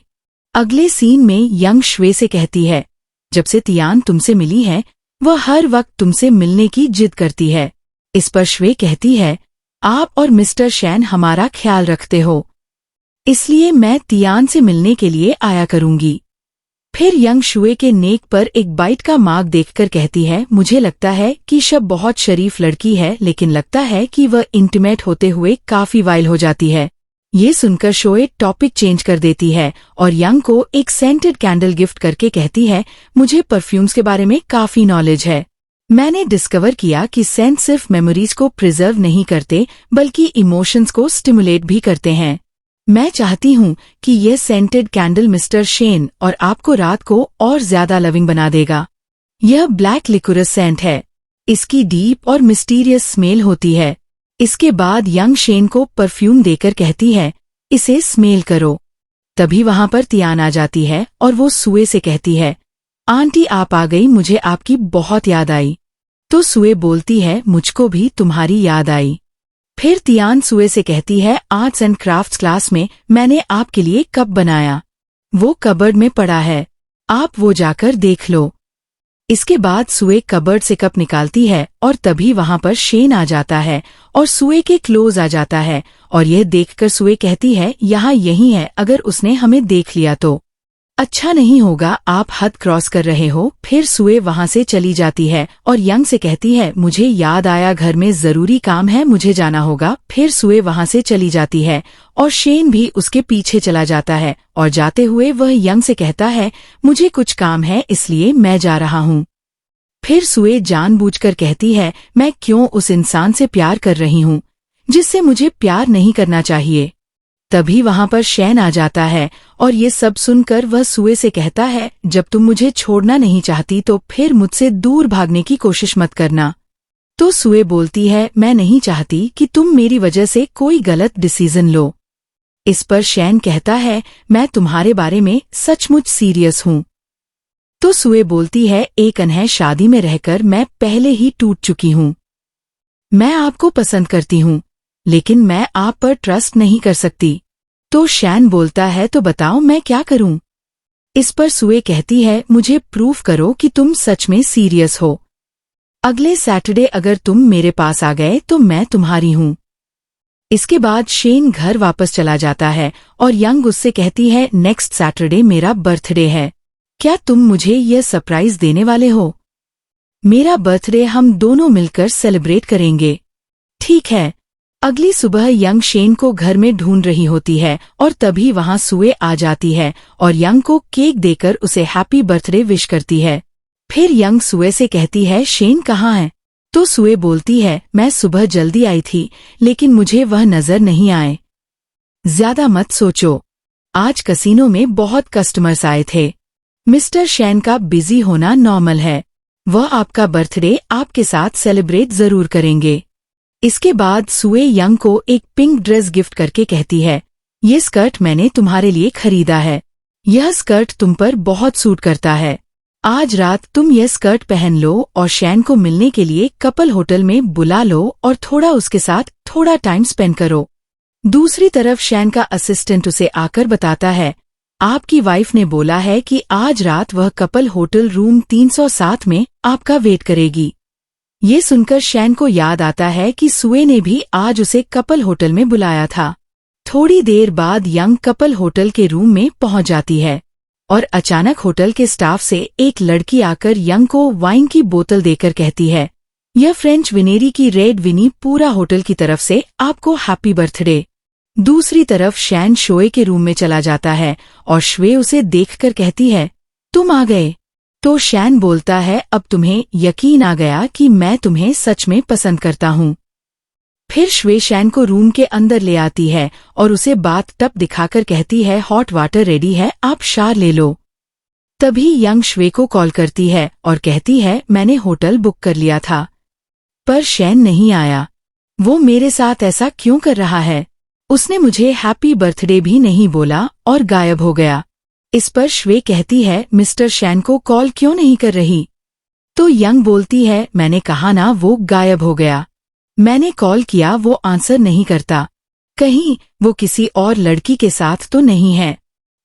अगले सीन में यंग श्वे से कहती है, जब से तियान तुमसे मिली है वह हर वक्त तुमसे मिलने की जिद करती है। इस पर श्वे कहती है, आप और मिस्टर शैन हमारा ख्याल रखते हो, इसलिए मैं तियान से मिलने के लिए आया करूंगी। फिर यंग शुए के नेक पर एक बाइट का मार्क देखकर कहती है, मुझे लगता है कि शब बहुत शरीफ लड़की है, लेकिन लगता है कि वह इंटीमेट होते हुए काफी वाइल हो जाती है। ये सुनकर शोए टॉपिक चेंज कर देती है और यंग को एक सेंटेड कैंडल गिफ्ट करके कहती है, मुझे परफ्यूम्स के बारे में काफी नॉलेज है, मैंने डिस्कवर किया कि सेंट सिर्फ मेमोरीज को प्रिजर्व नहीं करते बल्कि इमोशंस को स्टिमुलेट भी करते हैं। मैं चाहती हूँ कि यह सेंटेड कैंडल मिस्टर शेन और आपको रात को और ज्यादा लविंग बना देगा। यह ब्लैक लिकोरस सेंट है, इसकी डीप और मिस्टीरियस स्मेल होती है। इसके बाद यंग शेन को परफ्यूम देकर कहती है, इसे स्मेल करो। तभी वहां पर तियान आ जाती है और वो सुए से कहती है, आंटी आप आ गई, मुझे आपकी बहुत याद आई। तो सुए बोलती है, मुझको भी तुम्हारी याद आई। फिर तियान सुए से कहती है, आर्ट्स एंड क्राफ्ट्स क्लास में मैंने आपके लिए कप बनाया, वो कबर्ड में पड़ा है, आप वो जाकर देख लो। इसके बाद सुए कबर्ड से कप निकालती है और तभी वहां पर शेन आ जाता है और सुए के क्लोज आ जाता है और यह देखकर सुए कहती है, यहाँ यही है, अगर उसने हमें देख लिया तो। अच्छा नहीं होगा, आप हद क्रॉस कर रहे हो। फिर सुए वहां से चली जाती है और यंग से कहती है, मुझे याद आया, घर में जरूरी काम है, मुझे जाना होगा। फिर सुए वहां से चली जाती है और शेन भी उसके पीछे चला जाता है और जाते हुए वह यंग से कहता है, मुझे कुछ काम है इसलिए मैं जा रहा हूँ। फिर सुए जानबूझकर कहती है, मैं क्यों उस इंसान से प्यार कर रही हूँ जिससे मुझे प्यार नहीं करना चाहिए। तभी वहां पर शैन आ जाता है और ये सब सुनकर वह सुए से कहता है, जब तुम मुझे छोड़ना नहीं चाहती तो फिर मुझसे दूर भागने की कोशिश मत करना। तो सुए बोलती है, मैं नहीं चाहती कि तुम मेरी वजह से कोई गलत डिसीजन लो। इस पर शैन कहता है, मैं तुम्हारे बारे में सचमुच सीरियस हूँ। तो सुए बोलती है, एक अनहै शादी में रहकर मैं पहले ही टूट चुकी हूँ। मैं आपको पसंद करती हूँ लेकिन मैं आप पर ट्रस्ट नहीं कर सकती। तो शैन बोलता है, तो बताओ मैं क्या करूं। इस पर सुए कहती है, मुझे प्रूफ करो कि तुम सच में सीरियस हो। अगले सैटरडे अगर तुम मेरे पास आ गए तो मैं तुम्हारी हूं। इसके बाद शेन घर वापस चला जाता है और यंग उससे कहती है, नेक्स्ट सैटरडे मेरा बर्थडे है, क्या तुम मुझे यह सरप्राइज देने वाले हो? मेरा बर्थडे हम दोनों मिलकर सेलिब्रेट करेंगे। ठीक है। अगली सुबह यंग शेन को घर में ढूंढ रही होती है और तभी वहां सुए आ जाती है और यंग को केक देकर उसे हैप्पी बर्थडे विश करती है। फिर यंग सुए से कहती है, शेन कहाँ है? तो सुए बोलती है, मैं सुबह जल्दी आई थी लेकिन मुझे वह नजर नहीं आए। ज्यादा मत सोचो, आज कसीनो में बहुत कस्टमर्स आए थे। मिस्टर शैन का बिजी होना नॉर्मल है, वह आपका बर्थडे आपके साथ सेलिब्रेट जरूर करेंगे। इसके बाद सुए यंग को एक पिंक ड्रेस गिफ्ट करके कहती है, ये स्कर्ट मैंने तुम्हारे लिए खरीदा है, यह स्कर्ट तुम पर बहुत सूट करता है। आज रात तुम यह स्कर्ट पहन लो और शैन को मिलने के लिए कपल होटल में बुला लो और थोड़ा उसके साथ थोड़ा टाइम स्पेंड करो। दूसरी तरफ शैन का असिस्टेंट उसे आकर बताता है, आपकी वाइफ ने बोला है कि आज रात वह कपल होटल रूम 307 में आपका वेट करेगी। ये सुनकर शैन को याद आता है कि सुए ने भी आज उसे कपल होटल में बुलाया था। थोड़ी देर बाद यंग कपल होटल के रूम में पहुंच जाती है और अचानक होटल के स्टाफ से एक लड़की आकर यंग को वाइन की बोतल देकर कहती है, यह फ्रेंच विनेरी की रेड विनी पूरा होटल की तरफ से आपको हैप्पी बर्थडे। दूसरी तरफ शैन शोए के रूम में चला जाता है और श्वे उसे देखकर कहती है, तुम आ गए। तो शैन बोलता है, अब तुम्हें यकीन आ गया कि मैं तुम्हें सच में पसंद करता हूँ। फिर श्वे शैन को रूम के अंदर ले आती है और उसे बाथ टब दिखाकर कहती है, हॉट वाटर रेडी है, आप शावर ले लो। तभी यंग श्वे को कॉल करती है और कहती है, मैंने होटल बुक कर लिया था पर शैन नहीं आया, वो मेरे साथ ऐसा क्यों कर रहा है? उसने मुझे हैप्पी बर्थडे भी नहीं बोला और गायब हो गया। इस पर श्वे कहती है, मिस्टर शैन को कॉल क्यों नहीं कर रही? तो यंग बोलती है, मैंने कहा ना वो गायब हो गया, मैंने कॉल किया वो आंसर नहीं करता, कहीं वो किसी और लड़की के साथ तो नहीं है,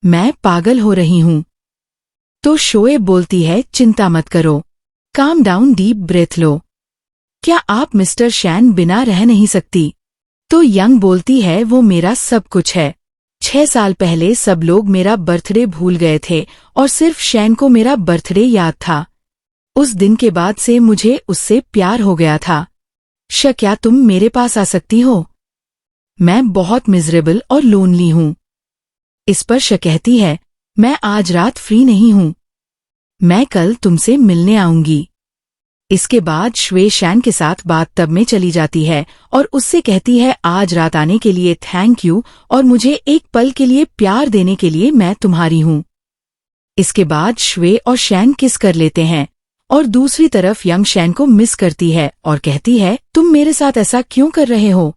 मैं पागल हो रही हूँ। तो शोएब बोलती है, चिंता मत करो, काम डाउन, डीप ब्रेथ लो, क्या आप मिस्टर शैन बिना रह नहीं सकती? तो यंग बोलती है, वो मेरा सब कुछ है, 6 साल पहले सब लोग मेरा बर्थडे भूल गए थे और सिर्फ शैन को मेरा बर्थडे याद था। उस दिन के बाद से मुझे उससे प्यार हो गया था। क्या तुम मेरे पास आ सकती हो? मैं बहुत मिजरेबल और लोनली हूँ। इस पर कहती है, मैं आज रात फ्री नहीं हूँ, मैं कल तुमसे मिलने आऊंगी। इसके बाद श्वे शैन के साथ बाथटब में चली जाती है और उससे कहती है, आज रात आने के लिए थैंक यू और मुझे एक पल के लिए प्यार देने के लिए मैं तुम्हारी हूँ। इसके बाद श्वे और शैन किस कर लेते हैं और दूसरी तरफ यंग शैन को मिस करती है और कहती है, तुम मेरे साथ ऐसा क्यों कर रहे हो?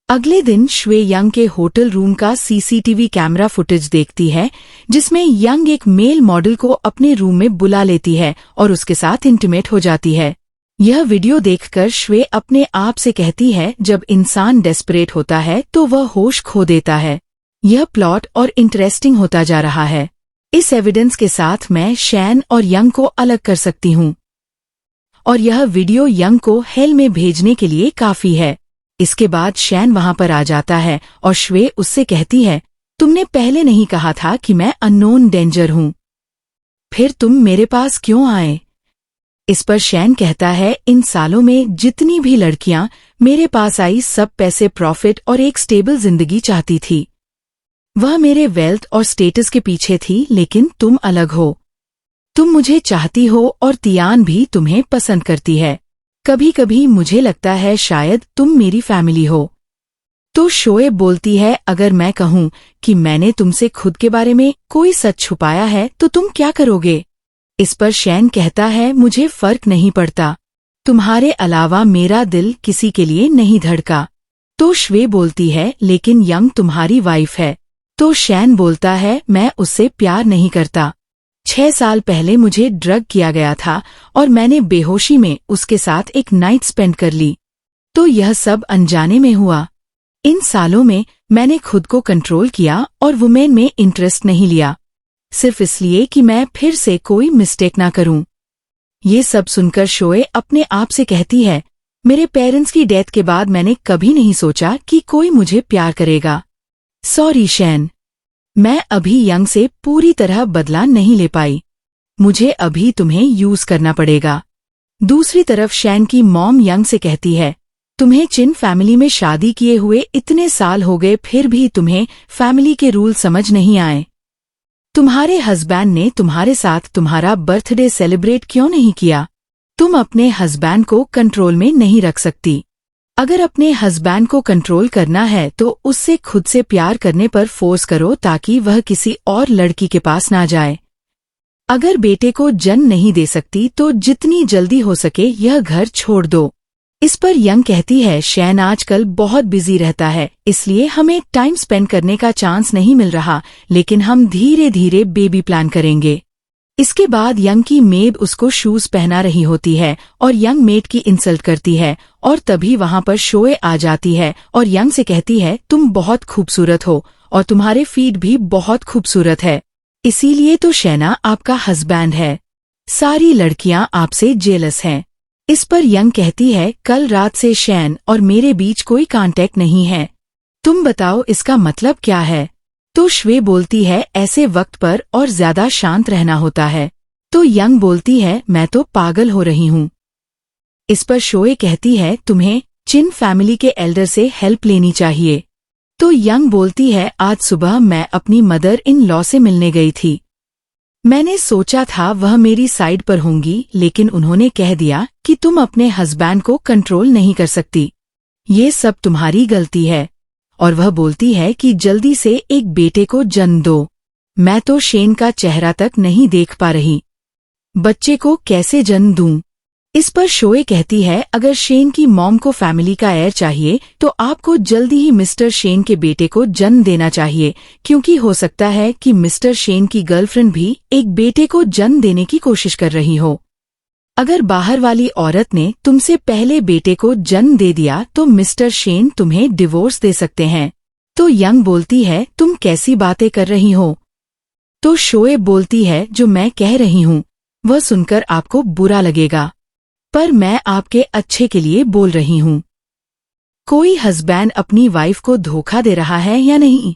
अगले दिन श्वे यंग के होटल रूम का सीसीटीवी कैमरा फुटेज देखती है जिसमें यंग एक मेल मॉडल को अपने रूम में बुला लेती है और उसके साथ इंटीमेट हो जाती है। यह वीडियो देखकर श्वे अपने आप से कहती है, जब इंसान डेस्परेट होता है तो वह होश खो देता है। यह प्लॉट और इंटरेस्टिंग होता जा रहा है। इस एविडेंस के साथ मैं शैन और यंग को अलग कर सकती हूँ और यह वीडियो यंग को हेल में भेजने के लिए काफी है। इसके बाद शैन वहां पर आ जाता है और श्वे उससे कहती है, तुमने पहले नहीं कहा था कि मैं अननोन डेंजर हूं। फिर तुम मेरे पास क्यों आए? इस पर शैन कहता है, इन सालों में जितनी भी लड़कियां मेरे पास आई सब पैसे, प्रॉफिट और एक स्टेबल जिंदगी चाहती थी। वह मेरे वेल्थ और स्टेटस के पीछे थी, लेकिन तुम अलग हो। तुम मुझे चाहती हो और तियान भी तुम्हें पसंद करती है। कभी कभी मुझे लगता है शायद तुम मेरी फैमिली हो। तो शोएब बोलती है, अगर मैं कहूं कि मैंने तुमसे खुद के बारे में कोई सच छुपाया है तो तुम क्या करोगे? इस पर शैन कहता है, मुझे फर्क नहीं पड़ता। तुम्हारे अलावा मेरा दिल किसी के लिए नहीं धड़का। तो श्वे बोलती है, लेकिन यंग तुम्हारी वाइफ है। तो शैन बोलता है, मैं उससे प्यार नहीं करता। 6 साल पहले मुझे ड्रग किया गया था और मैंने बेहोशी में उसके साथ एक नाइट स्पेंड कर ली। तो यह सब अनजाने में हुआ। इन सालों में मैंने खुद को कंट्रोल किया और वुमेन में इंटरेस्ट नहीं लिया, सिर्फ इसलिए कि मैं फिर से कोई मिस्टेक ना करूं। ये सब सुनकर शोए अपने आप से कहती है, मेरे पेरेंट्स की डेथ के बाद मैंने कभी नहीं सोचा कि कोई मुझे प्यार करेगा। सॉरी शैन, मैं अभी यंग से पूरी तरह बदला नहीं ले पाई। मुझे अभी तुम्हें यूज करना पड़ेगा। दूसरी तरफ शैन की मॉम यंग से कहती है, तुम्हें चिन फैमिली में शादी किए हुए इतने साल हो गए, फिर भी तुम्हें फैमिली के रूल समझ नहीं आए। तुम्हारे हस्बैंड ने तुम्हारे साथ तुम्हारा बर्थडे सेलिब्रेट क्यों नहीं किया? तुम अपने हस्बैंड को कंट्रोल में नहीं रख सकती। अगर अपने हस्बैंड को कंट्रोल करना है तो उससे खुद से प्यार करने पर फोर्स करो ताकि वह किसी और लड़की के पास ना जाए। अगर बेटे को जन्म नहीं दे सकती तो जितनी जल्दी हो सके यह घर छोड़ दो। इस पर यंग कहती है, शैन आजकल बहुत बिजी रहता है, इसलिए हमें टाइम स्पेंड करने का चांस नहीं मिल रहा, लेकिन हम धीरे धीरे बेबी प्लान करेंगे। इसके बाद यंग की मेड उसको शूज पहना रही होती है और यंग मेड की इंसल्ट करती है और तभी वहां पर शोए आ जाती है और यंग से कहती है, तुम बहुत खूबसूरत हो और तुम्हारे फीट भी बहुत खूबसूरत है, इसीलिए तो शैना आपका हस्बैंड है। सारी लड़कियां आपसे जेलस हैं। इस पर यंग कहती है, कल रात से शैन और मेरे बीच कोई कांटेक्ट नहीं है। तुम बताओ इसका मतलब क्या है? तो श्वे बोलती है, ऐसे वक्त पर और ज्यादा शांत रहना होता है। तो यंग बोलती है, मैं तो पागल हो रही हूँ। इस पर शोए कहती है, तुम्हें चिन फैमिली के एल्डर से हेल्प लेनी चाहिए। तो यंग बोलती है, आज सुबह मैं अपनी मदर इन लॉ से मिलने गई थी। मैंने सोचा था वह मेरी साइड पर होंगी, लेकिन उन्होंने कह दिया कि तुम अपने हस्बैंड को कंट्रोल नहीं कर सकती। ये सब तुम्हारी गलती है। और वह बोलती है कि जल्दी से एक बेटे को जन्म दो। मैं तो शेन का चेहरा तक नहीं देख पा रही। बच्चे को कैसे जन्म दूं? इस पर शोए कहती है, अगर शेन की मॉम को फैमिली का एयर चाहिए तो आपको जल्दी ही मिस्टर शेन के बेटे को जन्म देना चाहिए, क्योंकि हो सकता है कि मिस्टर शेन की गर्लफ्रेंड भी एक बेटे को जन्म देने की कोशिश कर रही हो। अगर बाहर वाली औरत ने तुमसे पहले बेटे को जन्म दे दिया तो मिस्टर शेन तुम्हें डिवोर्स दे सकते हैं। तो यंग बोलती है, तुम कैसी बातें कर रही हो? तो शोए बोलती है, जो मैं कह रही हूँ वह सुनकर आपको बुरा लगेगा, पर मैं आपके अच्छे के लिए बोल रही हूँ। कोई हस्बैंड अपनी वाइफ को धोखा दे रहा है या नहीं,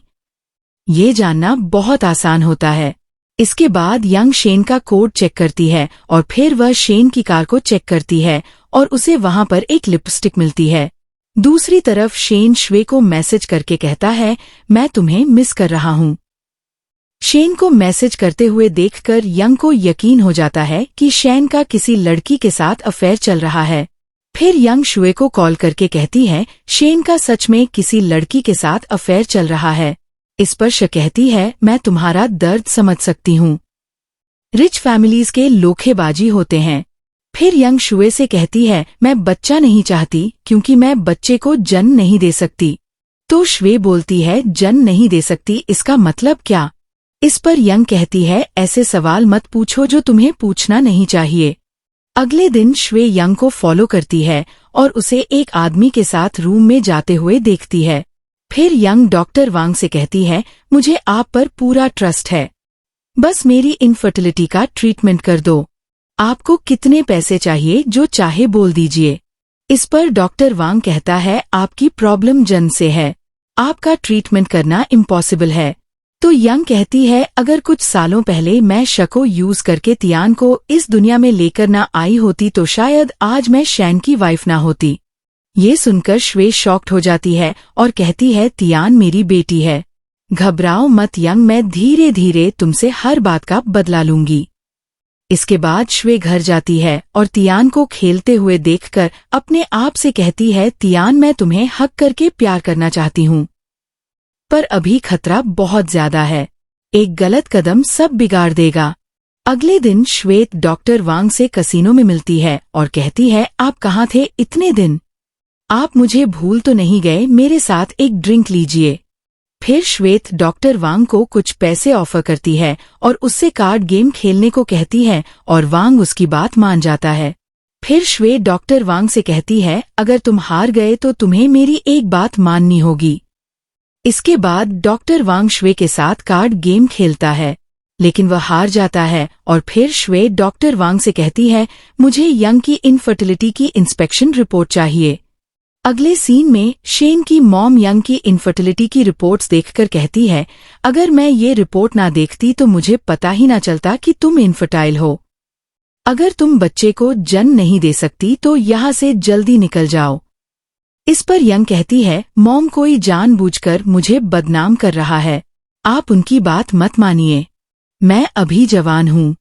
ये जानना बहुत आसान होता है। इसके बाद यंग शेन का कोड चेक करती है और फिर वह शेन की कार को चेक करती है और उसे वहां पर एक लिपस्टिक मिलती है। दूसरी तरफ शेन श्वे को मैसेज करके कहता है, मैं तुम्हें मिस कर रहा हूँ। शेन को मैसेज करते हुए देखकर यंग को यकीन हो जाता है कि शेन का किसी लड़की के साथ अफेयर चल रहा है। फिर यंग श्वे को कॉल करके कहती है, शेन का सच में किसी लड़की के साथ अफेयर चल रहा है। इस पर श कहती है, मैं तुम्हारा दर्द समझ सकती हूँ। रिच फैमिलीज के लोखेबाजी होते हैं। फिर यंग श्वे से कहती है, मैं बच्चा नहीं चाहती क्योंकि मैं बच्चे को जन्म नहीं दे सकती। तो श्वे बोलती है, जन्म नहीं दे सकती इसका मतलब क्या? इस पर यंग कहती है, ऐसे सवाल मत पूछो जो तुम्हें पूछना नहीं चाहिए। अगले दिन श्वे यंग को फॉलो करती है और उसे एक आदमी के साथ रूम में जाते हुए देखती है। फिर यंग डॉक्टर वांग से कहती है, मुझे आप पर पूरा ट्रस्ट है, बस मेरी इनफर्टिलिटी का ट्रीटमेंट कर दो। आपको कितने पैसे चाहिए जो चाहे बोल दीजिए। इस पर डॉक्टर वांग कहता है, आपकी प्रॉब्लम जन्म से है, आपका ट्रीटमेंट करना इम्पॉसिबल है। तो यंग कहती है, अगर कुछ सालों पहले मैं शको यूज करके तियान को इस दुनिया में लेकर ना आई होती तो शायद आज मैं शैन की वाइफ ना होती। ये सुनकर श्वे शॉक्ड हो जाती है और कहती है, तियान मेरी बेटी है, घबराओ मत यंग, मैं धीरे धीरे तुमसे हर बात का बदला लूंगी। इसके बाद श्वे घर जाती है और तियान को खेलते हुए देखकर अपने आप से कहती है, तियान मैं तुम्हें हक करके प्यार करना चाहती हूँ, पर अभी खतरा बहुत ज्यादा है, एक गलत कदम सब बिगाड़ देगा। अगले दिन श्वेत डॉक्टर वांग से कसीनो में मिलती है और कहती है, आप कहाँ थे इतने दिन, आप मुझे भूल तो नहीं गए, मेरे साथ एक ड्रिंक लीजिए। फिर श्वेत डॉक्टर वांग को कुछ पैसे ऑफर करती है और उससे कार्ड गेम खेलने को कहती है और वांग उसकी बात मान जाता है। फिर श्वेत डॉक्टर वांग से कहती है, अगर तुम हार गए तो तुम्हें मेरी एक बात माननी होगी। इसके बाद डॉक्टर वांग श्वे के साथ कार्ड गेम खेलता है, लेकिन वह हार जाता है और फिर श्वे डॉक्टर वांग से कहती है, मुझे यंग की इनफर्टिलिटी की इंस्पेक्शन रिपोर्ट चाहिए। अगले सीन में शेन की मॉम यंग की इनफर्टिलिटी की रिपोर्ट्स देखकर कहती है, अगर मैं ये रिपोर्ट ना देखती तो मुझे पता ही ना चलता कि तुम इनफर्टाइल हो। अगर तुम बच्चे को जन्म नहीं दे सकती तो यहाँ से जल्दी निकल जाओ। इस पर यंग कहती है, मॉम कोई जानबूझकर मुझे बदनाम कर रहा है, आप उनकी बात मत मानिए, मैं अभी जवान हूँ,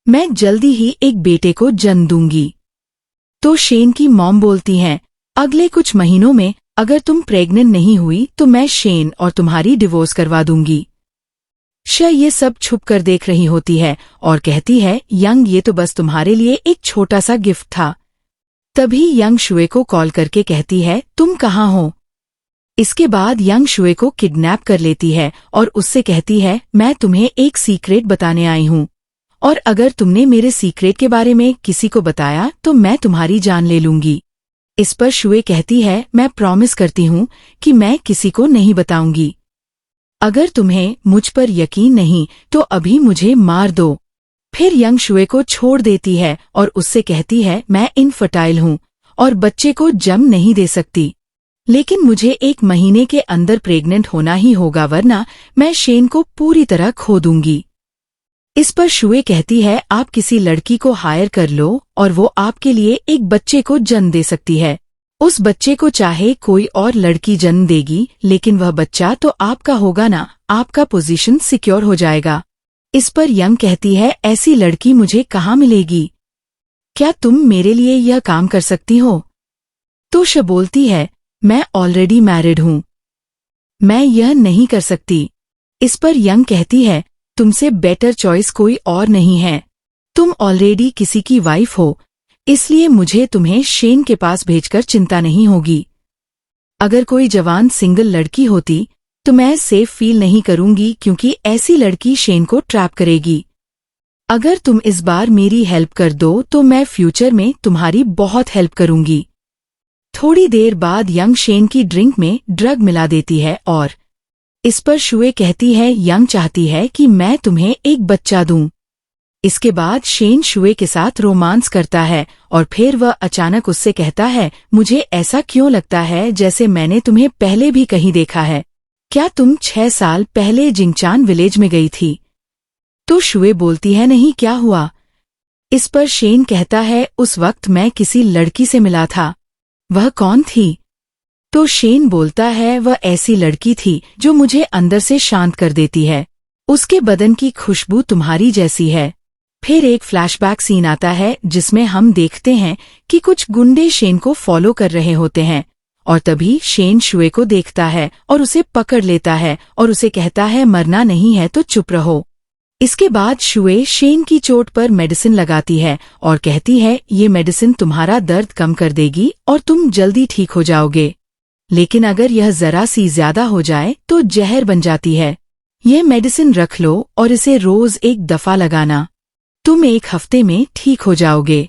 मैं जल्दी ही एक बेटे को जन्म दूंगी। तो शेन की मॉम बोलती हैं, अगले कुछ महीनों में अगर तुम प्रेग्नेंट नहीं हुई तो मैं शेन और तुम्हारी डिवोर्स करवा दूंगी। ये सब छुप कर देख रही होती है और कहती है, यंग ये तो बस तुम्हारे लिए एक छोटा सा गिफ्ट था। तभी यंग शुए को कॉल करके कहती है, तुम कहाँ हो। इसके बाद यंग शुए को किडनैप कर लेती है और उससे कहती है, मैं तुम्हें एक सीक्रेट बताने आई हूँ और अगर तुमने मेरे सीक्रेट के बारे में किसी को बताया तो मैं तुम्हारी जान ले लूंगी। इस पर शुए कहती है, मैं प्रॉमिस करती हूँ कि मैं किसी को नहीं बताऊंगी। अगर तुम्हें मुझ पर यकीन नहीं तो अभी मुझे मार दो। फिर यंग शुए को छोड़ देती है और उससे कहती है, मैं इनफर्टाइल हूँ और बच्चे को जन्म नहीं दे सकती, लेकिन मुझे 1 महीने के अंदर प्रेग्नेंट होना ही होगा वरना मैं शेन को पूरी तरह खो दूंगी। इस पर शुए कहती है, आप किसी लड़की को हायर कर लो और वो आपके लिए एक बच्चे को जन्म दे सकती है। उस बच्चे को चाहे कोई और लड़की जन्म देगी, लेकिन वह बच्चा तो आपका होगा ना, आपका पोजीशन सिक्योर हो जाएगा। इस पर यंग कहती है, ऐसी लड़की मुझे कहाँ मिलेगी, क्या तुम मेरे लिए यह काम कर सकती हो। तो श बोलती है, मैं ऑलरेडी मैरिड हूँ, मैं यह नहीं कर सकती। इस पर यंग कहती है, तुमसे बेटर चॉइस कोई और नहीं है, तुम ऑलरेडी किसी की वाइफ हो, इसलिए मुझे तुम्हें शेन के पास भेजकर चिंता नहीं होगी। अगर कोई जवान सिंगल लड़की होती तो मैं सेफ फील नहीं करूंगी क्योंकि ऐसी लड़की शेन को ट्रैप करेगी। अगर तुम इस बार मेरी हेल्प कर दो तो मैं फ्यूचर में तुम्हारी बहुत हेल्प करूंगी। थोड़ी देर बाद यंग शेन की ड्रिंक में ड्रग मिला देती है और इस पर शुए कहती है, यंग चाहती है कि मैं तुम्हें एक बच्चा दूं। इसके बाद शेन शुए के साथ रोमांस करता है और फिर वह अचानक उससे कहता है, मुझे ऐसा क्यों लगता है जैसे मैंने तुम्हें पहले भी कहीं देखा है, क्या तुम 6 साल पहले जिंगचान विलेज में गई थी। तो शुए बोलती है, नहीं, क्या हुआ। इस पर शेन कहता है, उस वक्त मैं किसी लड़की से मिला था। वह कौन थी। तो शेन बोलता है, वह ऐसी लड़की थी जो मुझे अंदर से शांत कर देती है, उसके बदन की खुशबू तुम्हारी जैसी है। फिर एक फ्लैशबैक सीन आता है जिसमें हम देखते हैं कि कुछ गुंडे शेन को फॉलो कर रहे होते हैं और तभी शेन शुए को देखता है और उसे पकड़ लेता है और उसे कहता है, मरना नहीं है तो चुप रहो। इसके बाद शुए शेन की चोट पर मेडिसिन लगाती है और कहती है, ये मेडिसिन तुम्हारा दर्द कम कर देगी और तुम जल्दी ठीक हो जाओगे, लेकिन अगर यह जरा सी ज्यादा हो जाए तो जहर बन जाती है। यह मेडिसिन रख लो और इसे रोज 1 दफा लगाना, तुम 1 हफ्ते में ठीक हो जाओगे।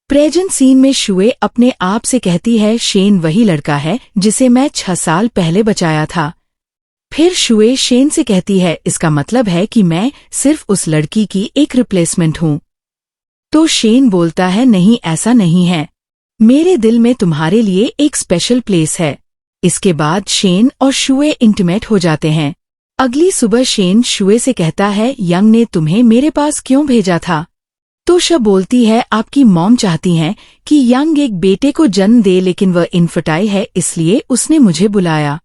प्रेजेंट सीन में शुए अपने आप से कहती है, शेन वही लड़का है जिसे मैं 6 साल पहले बचाया था। फिर शुए शेन से कहती है, इसका मतलब है कि मैं सिर्फ उस लड़की की एक रिप्लेसमेंट हूँ। तो शेन बोलता है, नहीं, ऐसा नहीं है, मेरे दिल में तुम्हारे लिए एक स्पेशल प्लेस है। इसके बाद शेन और शुए इंटीमेट हो जाते हैं। अगली सुबह शेन शुए से कहता है, यंग ने तुम्हें मेरे पास क्यों भेजा था? तो श बोलती है, आपकी मॉम चाहती हैं कि यंग एक बेटे को जन्म दे, लेकिन वह इनफर्टाइल है, इसलिए उसने मुझे बुलाया।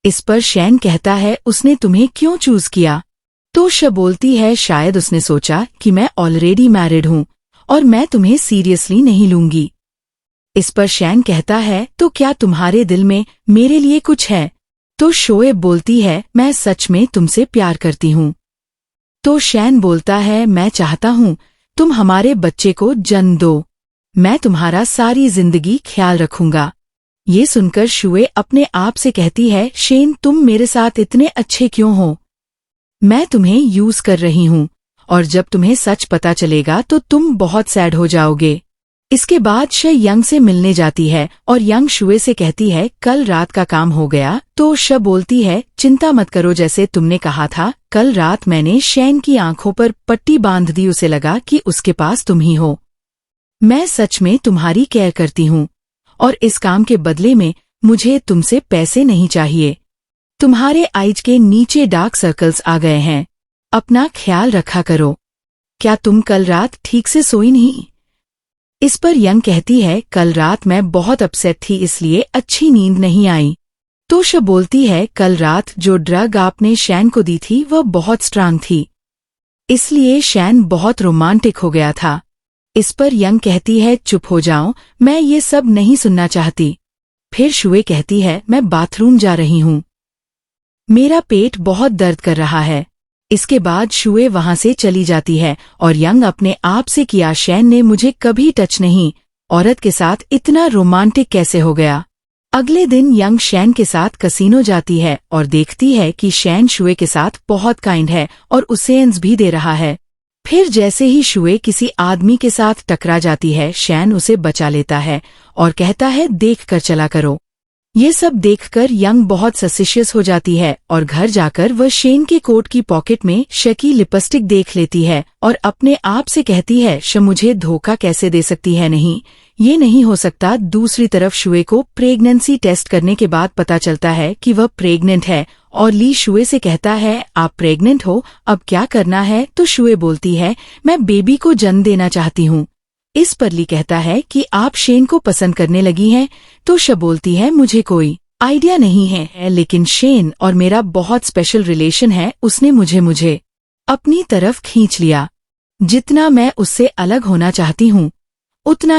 इस पर शैन कहता है, उसने तुम्हें क्यों चूज किया? तो श बोलती है, शायद उसने सोचा कि मैं ऑलरेडी मैरिड हूँ और मैं तुम्हें सीरियसली नहीं लूंगी। इस पर शैन कहता है, तो क्या तुम्हारे दिल में मेरे लिए कुछ है? तो शोएब बोलती है, मैं सच में तुमसे प्यार करती हूँ। तो शैन बोलता है, मैं चाहता हूँ तुम हमारे बच्चे को जन्म दो। मैं तुम्हारा सारी जिंदगी ख्याल रखूंगा। ये सुनकर शुए अपने आप से कहती है, शेन तुम मेरे साथ इतने अच्छे क्यों हो? मैं तुम्हें यूज कर रही हूँ और जब तुम्हें सच पता चलेगा तो तुम बहुत सैड हो जाओगे। इसके बाद श यंग से मिलने जाती है और यंग शुए से कहती है, कल रात का काम हो गया? तो श बोलती है, चिंता मत करो, जैसे तुमने कहा था कल रात मैंने शैन की आंखों पर पट्टी बांध दी, उसे लगा कि उसके पास तुम ही हो। मैं सच में तुम्हारी केयर करती हूँ और इस काम के बदले में मुझे तुमसे पैसे नहीं चाहिए। तुम्हारे आईज के नीचे डार्क सर्कल्स आ गए हैं, अपना ख्याल रखा करो। क्या तुम कल रात ठीक से सोई नहीं? इस पर यंग कहती है, कल रात मैं बहुत अपसेट थी, इसलिए अच्छी नींद नहीं आई। तो श बोलती है, कल रात जो ड्रग आपने शैन को दी थी वह बहुत स्ट्रांग थी, इसलिए शैन बहुत रोमांटिक हो गया था। इस पर यंग कहती है, चुप हो जाओ, मैं ये सब नहीं सुनना चाहती। फिर शुए कहती है, मैं बाथरूम जा रही हूँ, मेरा पेट बहुत दर्द कर रहा है। इसके बाद शुए वहां से चली जाती है और यंग अपने आप से किया, शैन ने मुझे कभी टच नहीं, औरत के साथ इतना रोमांटिक कैसे हो गया? अगले दिन यंग शैन के साथ कसीनो जाती है और देखती है कि शैन शुए के साथ बहुत काइंड है और उसे एंस भी दे रहा है। फिर जैसे ही शुए किसी आदमी के साथ टकरा जाती है, शैन उसे बचा लेता है और कहता है, देख कर चला करो। ये सब देखकर यंग बहुत सस्पिशियस हो जाती है और घर जाकर वह शेन के कोट की पॉकेट में शकी लिपस्टिक देख लेती है और अपने आप से कहती है, मुझे धोखा कैसे दे सकती है? नहीं, ये नहीं हो सकता। दूसरी तरफ शुए को प्रेगनेंसी टेस्ट करने के बाद पता चलता है कि वह प्रेग्नेंट है और ली शुए से कहता है, आप प्रेग्नेंट हो, अब क्या करना है? तो शुए बोलती है, मैं बेबी को जन्म देना चाहती हूँ। इस पर ली कहता है कि आप शेन को पसंद करने लगी हैं? तो श बोलती है, मुझे कोई आइडिया नहीं है, लेकिन शेन और मेरा बहुत स्पेशल रिलेशन है, उसने मुझे अपनी तरफ खींच लिया। जितना मैं उससे अलग होना चाहती हूँ उतना ही